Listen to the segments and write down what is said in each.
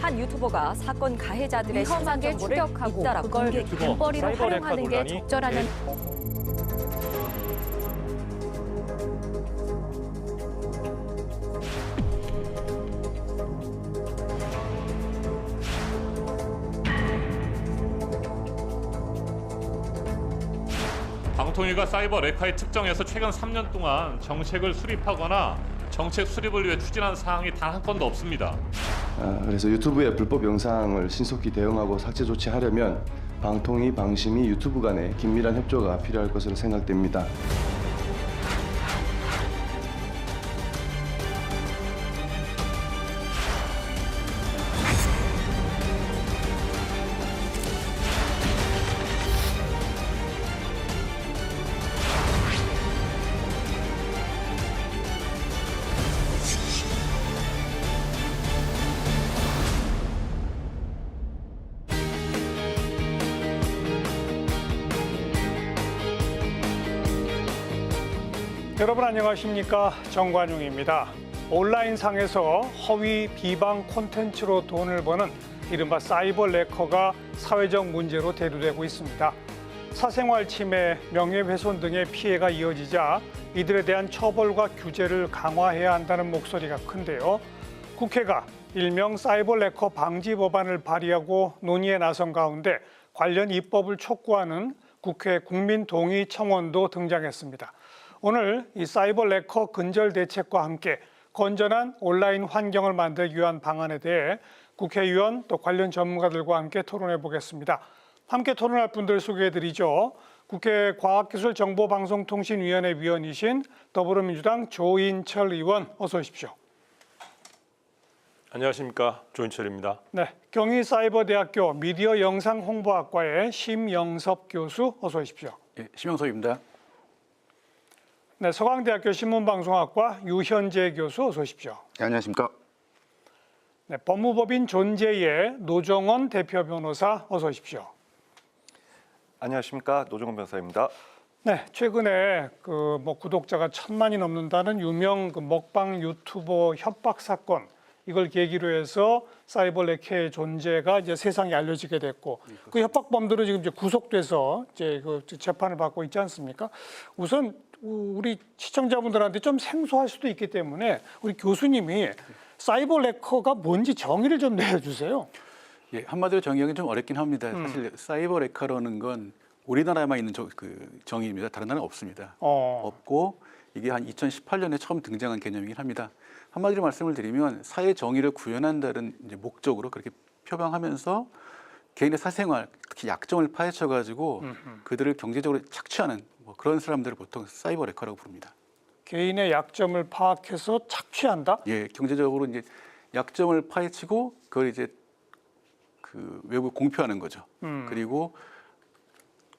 한 유튜버가 사건 가해자들의 신상 위험하게 정보를 추격하고 잇따라 그걸 공개했습니다. 돈벌이로 사이버 활용하는 게 레카 적절하는 방통위가 사이버 레카의 특정에서 최근 3년 동안 정책을 수립하거나 정책 수립을 위해 추진한 사항이 단 한 건도 없습니다. 그래서 유튜브의 불법 영상을 신속히 대응하고 삭제 조치하려면 방통위, 방심위, 유튜브 간의 긴밀한 협조가 필요할 것으로 생각됩니다. 여러분 안녕하십니까? 정관용입니다. 온라인상에서 허위 비방 콘텐츠로 돈을 버는 이른바 사이버 레커가 사회적 문제로 대두되고 있습니다. 사생활 침해, 명예훼손 등의 피해가 이어지자 이들에 대한 처벌과 규제를 강화해야 한다는 목소리가 큰데요. 국회가 일명 사이버 레커 방지 법안을 발의하고 논의에 나선 가운데 관련 입법을 촉구하는 국회 국민동의 청원도 등장했습니다. 오늘 이 사이버 레커 근절 대책과 함께 건전한 온라인 환경을 만들기 위한 방안에 대해 국회의원 또 관련 전문가들과 함께 토론해 보겠습니다. 함께 토론할 분들 소개해 드리죠. 국회 과학기술정보방송통신위원회 위원이신 더불어민주당 조인철 의원 어서 오십시오. 안녕하십니까, 조인철입니다. 네, 경희사이버대학교 미디어 영상홍보학과의 심영섭 교수 어서 오십시오. 예, 심영섭입니다. 네, 서강대학교 신문방송학과 유현재 교수 어서 오십시오. 네, 안녕하십니까. 네, 법무법인 존재의 노정원 대표 변호사 어서 오십시오. 안녕하십니까, 노정원 변호사입니다. 네, 최근에 구독자가 1,000만이 넘는다는 유명 먹방 유튜버 협박 사건 이걸 계기로 해서 사이버 레커의 존재가 이제 세상에 알려지게 됐고 그 협박범들은 지금 이제 구속돼서 이제 재판을 받고 있지 않습니까? 우선 우리 시청자분들한테 좀 생소할 수도 있기 때문에 우리 교수님이 사이버 레커가 뭔지 정의를 좀 내려주세요. 예, 한마디로 정의하기 좀 어렵긴 합니다. 사실 사이버 레커라는 건 우리나라에만 있는 정의입니다. 다른 나라는 없습니다. 없고 이게 한 2018년에 처음 등장한 개념이긴 합니다. 한마디로 말씀을 드리면 사회 정의를 구현한다는 이제 목적으로 그렇게 표방하면서 개인의 사생활, 특히 약점을 파헤쳐가지고 그들을 경제적으로 착취하는 그런 사람들을 보통 사이버 레커라고 부릅니다. 개인의 약점을 파악해서 착취한다? 예, 경제적으로 이제 약점을 파헤치고 그걸 이제 외부에 공표하는 거죠. 그리고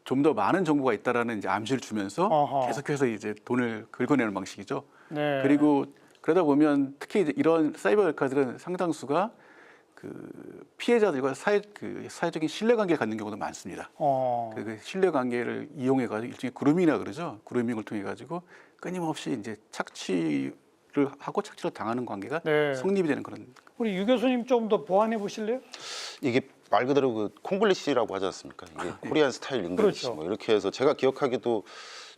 좀 더 많은 정보가 있다라는 이제 암시를 주면서 계속해서 이제 돈을 긁어내는 방식이죠. 네. 그리고 그러다 보면 특히 이제 이런 사이버 레커들은 상당수가 피해자들과 사회적인 신뢰관계를 갖는 경우도 많습니다. 그 신뢰관계를 이용해가지고 일종의 그루밍이라 그러죠. 그루밍을 통해가지고 끊임없이 이제 착취를 하고 착취를 당하는 관계가 네. 성립이 되는 그런. 우리 유 교수님 좀 더 보완해 보실래요? 이게 말 그대로 그 콩글리시라고 하지 않습니까? 이게 코리안 스타일 잉글리시 그렇죠. 이렇게 해서 제가 기억하기도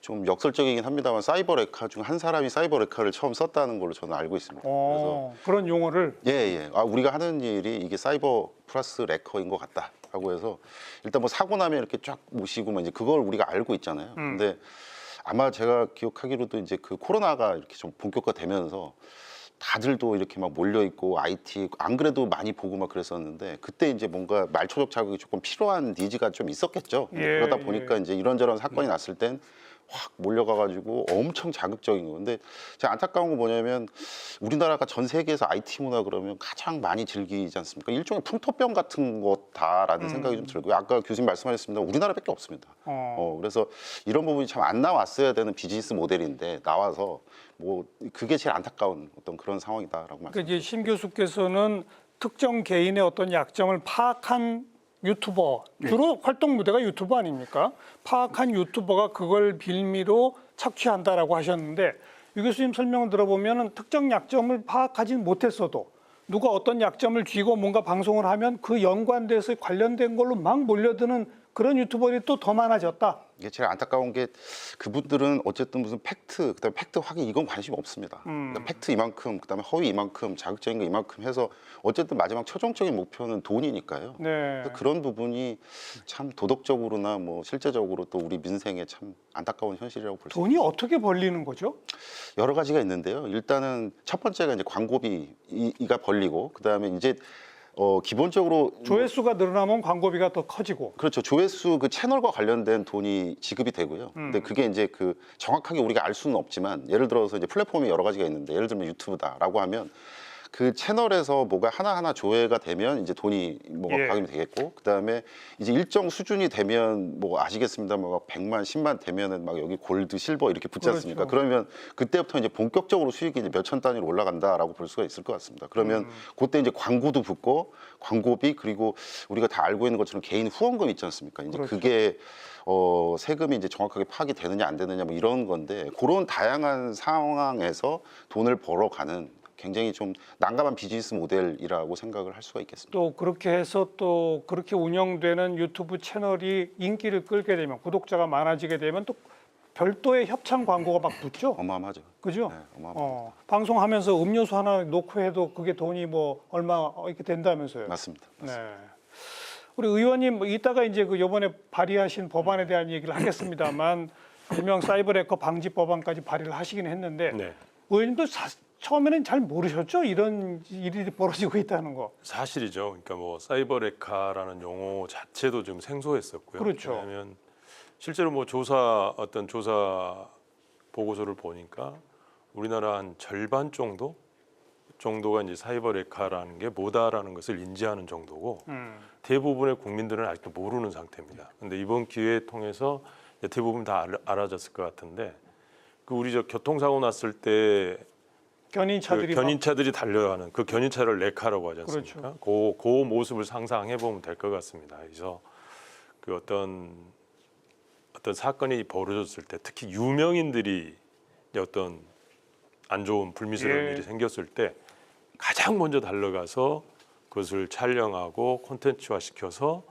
좀 역설적이긴 합니다만 사이버 레카 중 한 사람이 사이버 레카를 처음 썼다는 걸로 저는 알고 있습니다. 그래서 그런 용어를 예. 우리가 하는 일이 이게 사이버 플러스 레커인 것 같다라고 해서 일단 뭐 사고 나면 이렇게 쫙 모시고 이제 그걸 우리가 알고 있잖아요. 근데 아마 제가 기억하기로도 이제 그 코로나가 이렇게 좀 본격화되면서 다들도 이렇게 막 몰려 있고 IT 안 그래도 많이 보고 막 그랬었는데 그때 이제 뭔가 말초적 자극이 조금 필요한 니즈가 좀 있었겠죠. 그러다 보니까 이제 이런저런 사건이 났을 땐 확 몰려가가지고 엄청 자극적인 거. 근데 제가 안타까운 거 뭐냐면 우리나라가 전 세계에서 IT 문화 그러면 가장 많이 즐기지 않습니까? 일종의 풍토병 같은 거다라는 생각이 좀 들고요. 아까 교수님 말씀하셨습니다. 우리나라밖에 없습니다. 그래서 이런 부분이 참 안 나왔어야 되는 비즈니스 모델인데 나와서 뭐 그게 제일 안타까운 어떤 그런 상황이다라고 말씀드립니다. 그러니까 이제 심 교수께서는 특정 개인의 어떤 약점을 파악한 유튜버, 주로 활동 무대가 유튜버 아닙니까? 파악한 유튜버가 그걸 빌미로 착취한다라고 하셨는데 유 교수님 설명을 들어보면 특정 약점을 파악하지는 못했어도 누가 어떤 약점을 쥐고 뭔가 방송을 하면 그 연관돼서 관련된 걸로 막 몰려드는 그런 유튜버들이 또 더 많아졌다. 이게 제일 안타까운 게 그분들은 어쨌든 무슨 팩트, 그다음에 팩트 확인 이건 관심 없습니다. 그러니까 팩트 이만큼, 그다음에 허위 이만큼, 자극적인 거 이만큼 해서 어쨌든 마지막 최종적인 목표는 돈이니까요. 네. 그래서 그런 부분이 참 도덕적으로나 뭐 실제적으로 또 우리 민생에 참 안타까운 현실이라고 볼 수 돈이 있습니다. 어떻게 벌리는 거죠? 여러 가지가 있는데요. 일단은 첫 번째가 이제 광고비가 벌리고, 그다음에 이제 기본적으로 조회수가 늘어나면 광고비가 더 커지고. 그렇죠. 조회수 그 채널과 관련된 돈이 지급이 되고요. 근데 그게 이제 그 정확하게 우리가 알 수는 없지만 예를 들어서 이제 플랫폼이 여러 가지가 있는데 예를 들면 유튜브다라고 하면 그 채널에서 뭐가 하나하나 조회가 되면 이제 돈이 뭐가 예. 과금이 되겠고 그다음에 이제 일정 수준이 되면 뭐 아시겠습니다. 뭐 100만, 10만 되면은 막 여기 골드, 실버 이렇게 붙지 않습니까? 그렇죠. 그러면 그때부터 이제 본격적으로 수익이 이제 몇천 단위로 올라간다라고 볼 수가 있을 것 같습니다. 그러면 그때 이제 광고도 붙고 광고비 그리고 우리가 다 알고 있는 것처럼 개인 후원금 있지 않습니까? 이제 그렇죠. 그게 세금이 이제 정확하게 파악이 되느냐 안 되느냐 뭐 이런 건데 그런 다양한 상황에서 돈을 벌어가는 굉장히 좀 난감한 비즈니스 모델이라고 생각을 할 수가 있겠습니다. 또 그렇게 해서 또 그렇게 운영되는 유튜브 채널이 인기를 끌게 되면 구독자가 많아지게 되면 또 별도의 협찬 광고가 막 붙죠. 어마어마하죠. 그죠? 네, 어마어마합니다. 방송하면서 음료수 하나 놓고 해도 그게 돈이 뭐 얼마 이렇게 된다면서요. 맞습니다. 네. 우리 의원님 뭐 이따가 이제 그 이번에 발의하신 법안에 대한 얘기를 하겠습니다만 일명 사이버 해커 방지 법안까지 발의를 하시긴 했는데 네. 의원님도 처음에는 잘 모르셨죠? 이런 일이 벌어지고 있다는 거. 사실이죠. 그러니까 뭐 사이버 레카라는 용어 자체도 좀 생소했었고요. 그렇죠. 왜냐하면 실제로 뭐 어떤 조사 보고서를 보니까 우리나라 한 절반 정도가 이제 사이버 레카라는 게 뭐다라는 것을 인지하는 정도고 대부분의 국민들은 아직도 모르는 상태입니다. 근데 이번 기회에 통해서 이제 대부분 다 알아졌을 것 같은데 그 우리 저 교통사고 났을 때 견인차들이 그 견인차들이 달려가는 그 견인차를 레카라고 하지 않습니까? 그렇죠. 그 모습을 상상해 보면 될 것 같습니다. 그래서 그 어떤 사건이 벌어졌을 때 특히 유명인들이 이제 어떤 안 좋은 불미스러운 예. 일이 생겼을 때 가장 먼저 달려가서 그것을 촬영하고 콘텐츠화 시켜서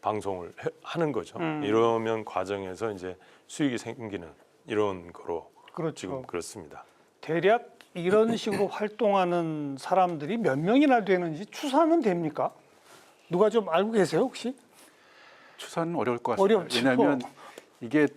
방송을 하는 거죠. 이러면 과정에서 이제 수익이 생기는 이런 거로 그렇죠. 지금 그렇습니다. 대략 이런 식으로 활동하는 사람들이 몇 명이나 되는지 추산은 됩니까? 누가 좀 알고 계세요 혹시? 추산은 어려울 것 같습니다. 어렵죠. 왜냐하면 이게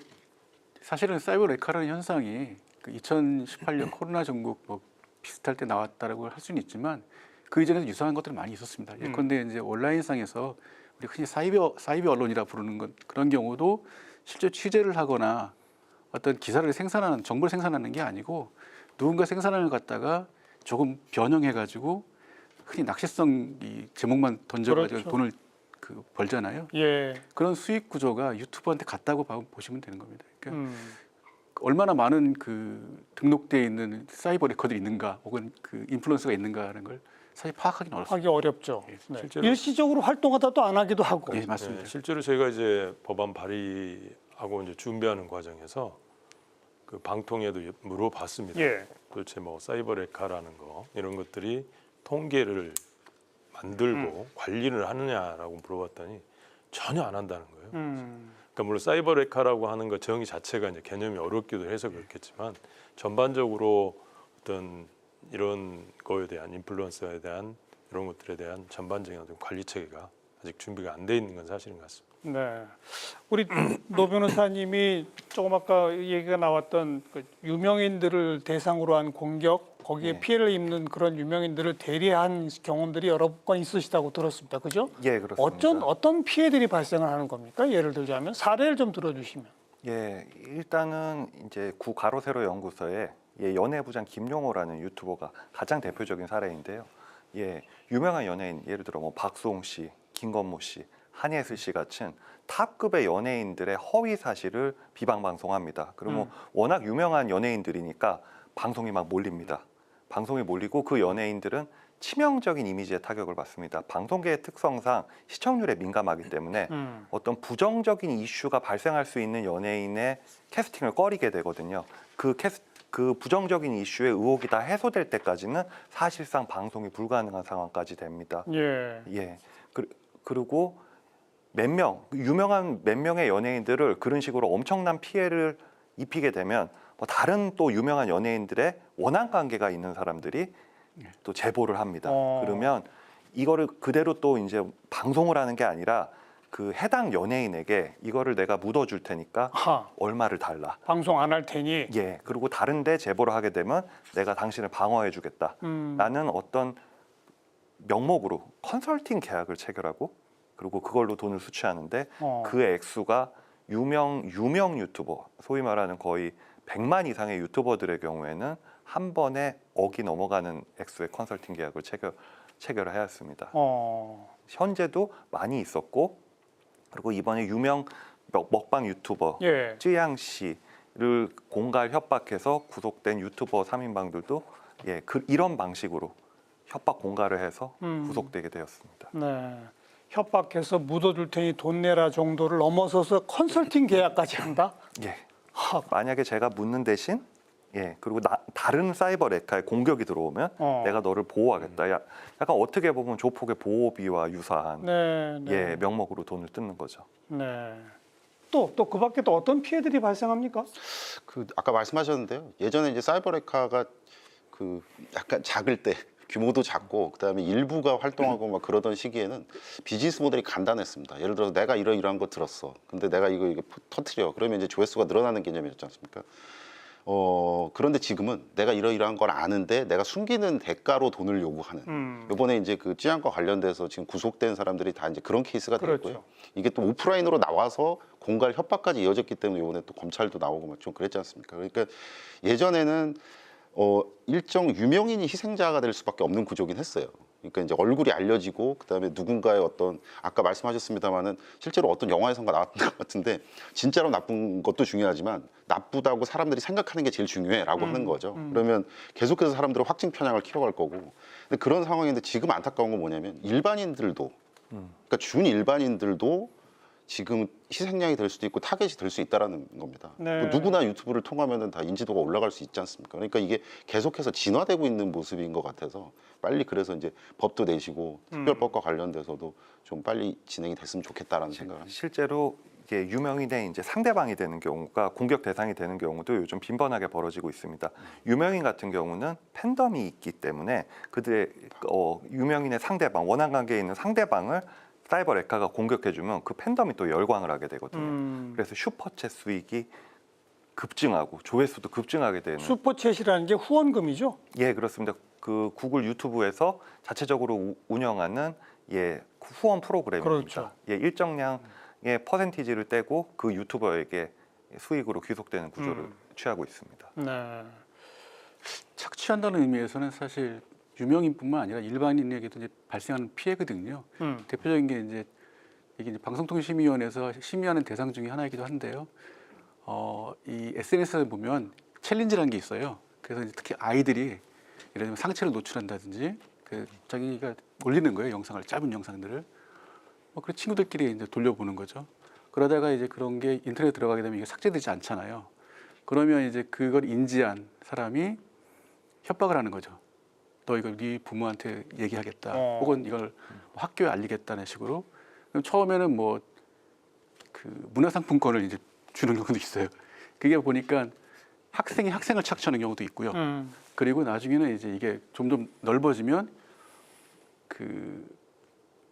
사실은 사이버 레카라는 현상이 그 2018년 코로나 전국 뭐 비슷할 때 나왔다라고 할 수는 있지만 그 이전에도 유사한 것들이 많이 있었습니다. 예컨대 이제 온라인상에서 우리 흔히 사이버 언론이라 부르는 건 그런 경우도 실제 취재를 하거나 어떤 기사를 생산하는 정보를 생산하는 게 아니고 누군가 생산을 갖다가 조금 변형해가지고 흔히 낚시성 이 제목만 던져가지고 그렇죠. 돈을 벌잖아요. 예. 그런 수익 구조가 유튜버한테 같다고 보시면 되는 겁니다. 그러니까 얼마나 많은 그 등록되어 있는 사이버 레커들이 있는가, 혹은 그 인플루언서가 있는가라는 걸 사실 파악하기는 어렵습니다. 하기 어렵죠. 예, 네. 실제로- 일시적으로 활동하다 또 안 하기도 하고. 예, 맞습니다. 네, 실제로 저희가 이제 법안 발의하고 이제 준비하는 과정에서 그 방통위에도 물어봤습니다. 예. 도대체 뭐 사이버 레카라는 거 이런 것들이 통계를 만들고 관리를 하느냐라고 물어봤더니 전혀 안 한다는 거예요. 그러니까 물론 사이버 레카라고 하는 것 정의 자체가 이제 개념이 어렵기도 해서 그렇겠지만 전반적으로 어떤 이런 거에 대한 인플루언서에 대한 이런 것들에 대한 전반적인 어떤 관리 체계가 아직 준비가 안 돼 있는 건 사실인 것 같습니다. 네. 우리 노 변호사님이 조금 아까 얘기가 나왔던 그 유명인들을 대상으로 한 공격, 거기에 피해를 입는 그런 유명인들을 대리한 경험들이 여러 건 있으시다고 들었습니다. 그죠? 예, 그렇습니다. 어떤 피해들이 발생을 하는 겁니까? 예를 들자면 사례를 좀 들어주시면. 예, 일단은 이제 구 가로세로 연구소에 연예부장 김용호라는 유튜버가 가장 대표적인 사례인데요. 예, 유명한 연예인 예를 들어 뭐 박수홍 씨, 김건모 씨, 한예슬 씨 같은 탑급의 연예인들의 허위 사실을 비방 방송합니다. 그리고 워낙 유명한 연예인들이니까 방송이 막 몰립니다. 방송이 몰리고 그 연예인들은 치명적인 이미지에 타격을 받습니다. 방송계의 특성상 시청률에 민감하기 때문에 어떤 부정적인 이슈가 발생할 수 있는 연예인의 캐스팅을 꺼리게 되거든요. 그 그 부정적인 이슈의 의혹이 다 해소될 때까지는 사실상 방송이 불가능한 상황까지 됩니다. 예. 예. 그리고 유명한 몇 명의 연예인들을 그런 식으로 엄청난 피해를 입히게 되면 뭐 다른 또 유명한 연예인들의 원한 관계가 있는 사람들이 또 제보를 합니다. 그러면 이거를 그대로 또 이제 방송을 하는 게 아니라 그 해당 연예인에게 이거를 내가 묻어줄 테니까 얼마를 달라. 방송 안 할 테니. 예. 그리고 다른데 제보를 하게 되면 내가 당신을 방어해주겠다. 라는 어떤 명목으로 컨설팅 계약을 체결하고 그리고 그걸로 돈을 수취하는데 그 액수가 유명 유튜버, 소위 말하는 거의 100만 이상의 유튜버들의 경우에는 한 번에 억이 넘어가는 액수의 컨설팅 계약을 체결을 하였습니다. 현재도 많이 있었고 그리고 이번에 유명 먹방 유튜버 예. 쯔양 씨를 공갈 협박해서 구속된 유튜버 3인방들도 예, 이런 방식으로 협박 공갈을 해서 구속되게 되었습니다. 네. 협박해서 묻어줄 테니 돈 내라 정도를 넘어서서 컨설팅 계약까지 한다? 예. 만약에 제가 묻는 대신 예 그리고 다른 사이버 레카에 공격이 들어오면 내가 너를 보호하겠다. 약간 어떻게 보면 조폭의 보호비와 유사한 예 명목으로 돈을 뜯는 거죠. 네. 또 그밖에 또 어떤 피해들이 발생합니까? 그 아까 말씀하셨는데요. 예전에 이제 사이버 레카가 그 약간 작을 때 규모도 작고 그다음에 일부가 활동하고 막 그러던 시기에는 비즈니스 모델이 간단했습니다. 예를 들어서 내가 이러이러한 거 들었어. 근데 내가 이거 터트려. 그러면 이제 조회수가 늘어나는 개념이었지 않습니까? 그런데 지금은 내가 이러이러한 걸 아는데 내가 숨기는 대가로 돈을 요구하는. 이번에 이제 그 찌양과 관련돼서 지금 구속된 사람들이 다 이제 그런 케이스가 됐고요. 그렇죠. 이게 또 오프라인으로 나와서 공갈 협박까지 이어졌기 때문에 이번에 또 검찰도 나오고 막 좀 그랬지 않습니까? 그러니까 예전에는 일정 유명인이 희생자가 될 수밖에 없는 구조긴 했어요. 그러니까 이제 얼굴이 알려지고 그다음에 누군가의 어떤 아까 말씀하셨습니다마는 실제로 어떤 영화에선가 나왔던 것 같은데 진짜로 나쁜 것도 중요하지만 나쁘다고 사람들이 생각하는 게 제일 중요해라고 하는 거죠. 그러면 계속해서 사람들은 확증 편향을 키워갈 거고. 근데 그런 상황인데 지금 안타까운 건 뭐냐면 일반인들도 그러니까 준 일반인들도 지금 희생양이 될 수도 있고 타겟이 될 수 있다라는 겁니다. 네. 뭐 누구나 유튜브를 통하면은 다 인지도가 올라갈 수 있지 않습니까? 그러니까 이게 계속해서 진화되고 있는 모습인 것 같아서 빨리 그래서 이제 법도 내시고 특별법과 관련돼서도 좀 빨리 진행이 됐으면 좋겠다라는 생각을 합니다. 실제로 이게 유명인의 이제 상대방이 되는 경우가 공격 대상이 되는 경우도 요즘 빈번하게 벌어지고 있습니다. 유명인 같은 경우는 팬덤이 있기 때문에 그들의 유명인의 상대방, 원한 관계에 있는 상대방을 사이버 레카가 공격해주면 그 팬덤이 또 열광을 하게 되거든요. 그래서 슈퍼챗 수익이 급증하고 조회수도 급증하게 되는. 슈퍼챗이라는 게 후원금이죠? 예, 그렇습니다. 그 구글 유튜브에서 자체적으로 운영하는 예 후원 프로그램입니다. 그렇죠. 예, 일정량의 퍼센티지를 떼고 그 유튜버에게 수익으로 귀속되는 구조를 취하고 있습니다. 네. 착취한다는 의미에서는 사실 유명인뿐만 아니라 일반인에게도 이제 발생하는 피해거든요. 대표적인 게 이게 이제 방송통신심의위원회에서 심의하는 대상 중에 하나이기도 한데요. 이 SNS에 보면 챌린지라는 게 있어요. 그래서 이제 특히 아이들이 예를 들면 상체를 노출한다든지 자기가 올리는 거예요. 영상을 짧은 영상들을. 그 친구들끼리 이제 돌려보는 거죠. 그러다가 이제 그런 게 인터넷에 들어가게 되면 이게 삭제되지 않잖아요. 그러면 이제 그걸 인지한 사람이 협박을 하는 거죠. 너 이걸 네 부모한테 얘기하겠다. 혹은 이걸 학교에 알리겠다는 식으로. 그럼 처음에는 뭐 그 문화상품권을 이제 주는 경우도 있어요. 그게 보니까 학생이 학생을 착취하는 경우도 있고요. 그리고 나중에는 이제 이게 점점 넓어지면 그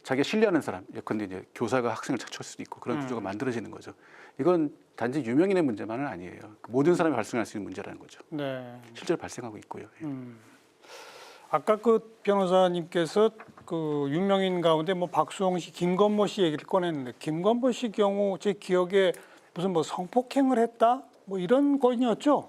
자기가 신뢰하는 사람, 예컨대 이제 교사가 학생을 착취할 수도 있고 그런 구조가 만들어지는 거죠. 이건 단지 유명인의 문제만은 아니에요. 모든 사람이 발생할 수 있는 문제라는 거죠. 네. 실제로 발생하고 있고요. 아까 그 변호사님께서 그 유명인 가운데 뭐 박수홍 씨, 김건모 씨 얘기를 꺼냈는데 김건모 씨 경우 제 기억에 무슨 뭐 성폭행을 했다 뭐 이런 건이었죠.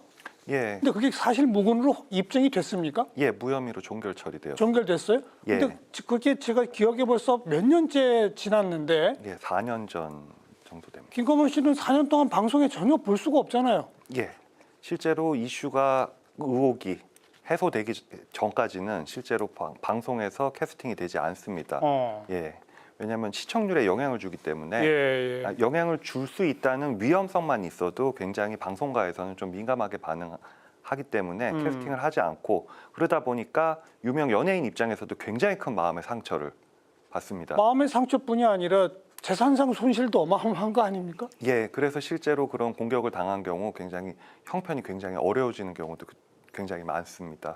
예. 근데 그게 사실 무근으로 입증이 됐습니까? 예, 무혐의로 종결 처리돼요. 종결됐어요? 예. 근데 그게 제가 기억에 벌써 몇 년째 지났는데 예, 4년 전 정도 됩니다. 김건모 씨는 4년 동안 방송에 전혀 볼 수가 없잖아요. 예, 실제로 이슈가 의혹이 해소되기 전까지는 실제로 방송에서 캐스팅이 되지 않습니다. 예, 왜냐하면 시청률에 영향을 주기 때문에 영향을 줄 수 있다는 위험성만 있어도 굉장히 방송가에서는 좀 민감하게 하기 때문에 캐스팅을 하지 않고 그러다 보니까 유명 연예인 입장에서도 굉장히 큰 마음의 상처를 받습니다. 마음의 상처뿐이 아니라 재산상 손실도 어마어마한 거 아닙니까? 예, 그래서 실제로 그런 공격을 당한 경우 굉장히 형편이 굉장히 어려워지는 경우도 굉장히 많습니다.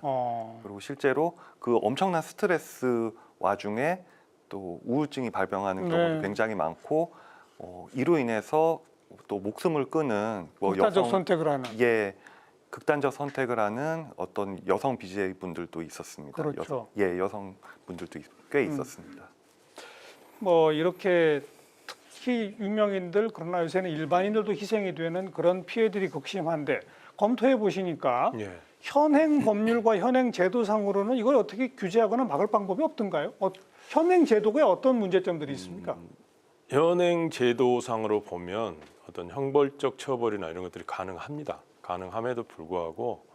그리고 실제로 그 엄청난 스트레스 와중에 또 우울증이 발병하는 경우도 굉장히 많고 이로 인해서 또 목숨을 끊은 극단적 선택을 하는. 극단적 선택을 하는 어떤 여성 BJ 분들도 있었습니다. 그렇죠. 여성 분들도 꽤 있었습니다. 뭐 이렇게 특히 유명인들 그러나 요새는 일반인들도 희생이 되는 그런 피해들이 극심한데 검토해 보시니까 예. 현행 법률과 현행 제도상으로는 이걸 어떻게 규제하거나 막을 방법이 없던가요? 현행 제도에 어떤 문제점들이 있습니까? 현행 제도상으로 보면 어떤 형벌적 처벌이나 이런 것들이 가능합니다. 가능함에도 불구하고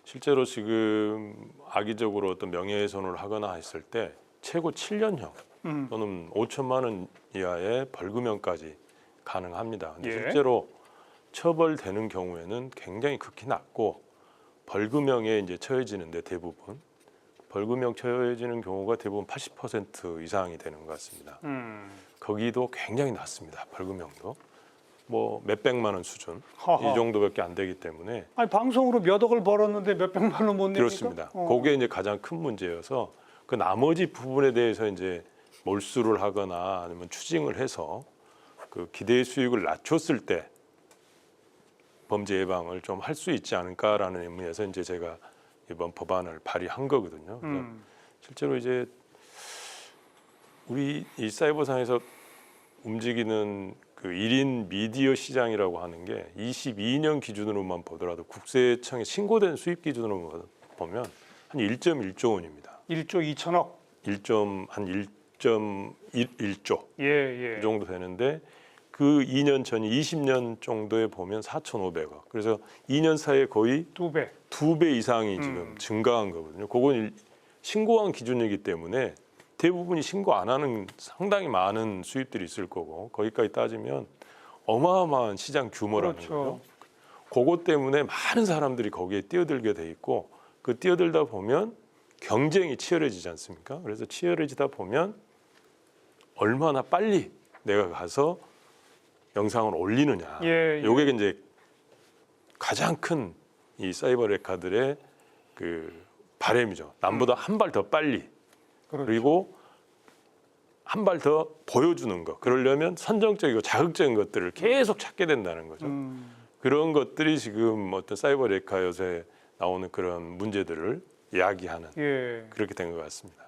실제로 지금 악의적으로 어떤 명예훼손을 하거나 했을 때 최고 7년형 또는 5천만 원 이하의 벌금형까지 가능합니다. 근데 실제로 처벌되는 경우에는 굉장히 극히 낮고 벌금형에 이제 처해지는데 대부분 벌금형 처해지는 경우가 대부분 80% 이상이 되는 것 같습니다. 거기도 굉장히 낮습니다. 벌금형도 뭐 몇백만 원 수준 이 정도밖에 안 되기 때문에 아니 방송으로 몇 억을 벌었는데 몇백만 원 못 내니까 그렇습니다. 그게 이제 가장 큰 문제여서 그 나머지 부분에 대해서 이제 몰수를 하거나 아니면 추징을 해서 그 기대 수익을 낮췄을 때 범죄 예방을 좀 할 수 있지 않을까라는 의미에서 이제 제가 이번 법안을 발의한 거거든요. 그래서 실제로 이제 우리 이 사이버상에서 움직이는 그 1인 미디어 시장이라고 하는 게 22년 기준으로만 보더라도 국세청에 신고된 수입 기준으로 보면 한 1.1조 원입니다. 1조 2천억. 1.1조 예. 그 정도 되는데 그 2년 전이 20년 정도에 보면 4,500억. 그래서 2년 사이에 거의 두 배 이상이 지금 증가한 거거든요. 그건 신고한 기준이기 때문에 대부분이 신고 안 하는 상당히 많은 수입들이 있을 거고 거기까지 따지면 어마어마한 시장 규모라는 거죠. 그것 때문에 많은 사람들이 거기에 뛰어들게 돼 있고 그 뛰어들다 보면 경쟁이 치열해지지 않습니까? 그래서 치열해지다 보면 얼마나 빨리 내가 가서 영상을 올리느냐. 요게 이제 가장 큰 이 사이버 레카들의 그 바람이죠. 남보다 한 발 더 빨리. 그리고 한 발 더 보여주는 거. 그러려면 선정적이고 자극적인 것들을 계속 찾게 된다는 거죠. 그런 것들이 지금 어떤 사이버 레카 요새 나오는 그런 문제들을 이야기하는 그렇게 된 것 같습니다.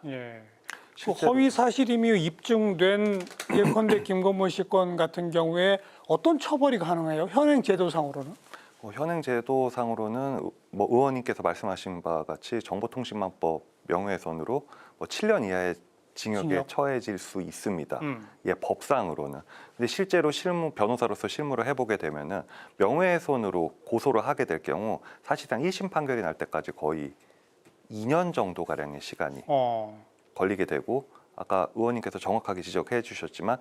그 허위 사실임이 입증된 예컨대 김건모 씨 건 같은 경우에 어떤 처벌이 가능해요? 현행 제도상으로는? 현행 제도상으로는 뭐 의원님께서 말씀하신 바와 같이 정보통신망법 명예훼손으로 7년 이하의 징역에 처해질 수 있습니다. 법상으로는. 근데 실제로 변호사로서 실무를 해보게 되면은 명예훼손으로 고소를 하게 될 경우 사실상 1심 판결이 날 때까지 거의 2년 정도 가량의 시간이 걸리게 되고 아까 의원님께서 정확하게 지적해 주셨지만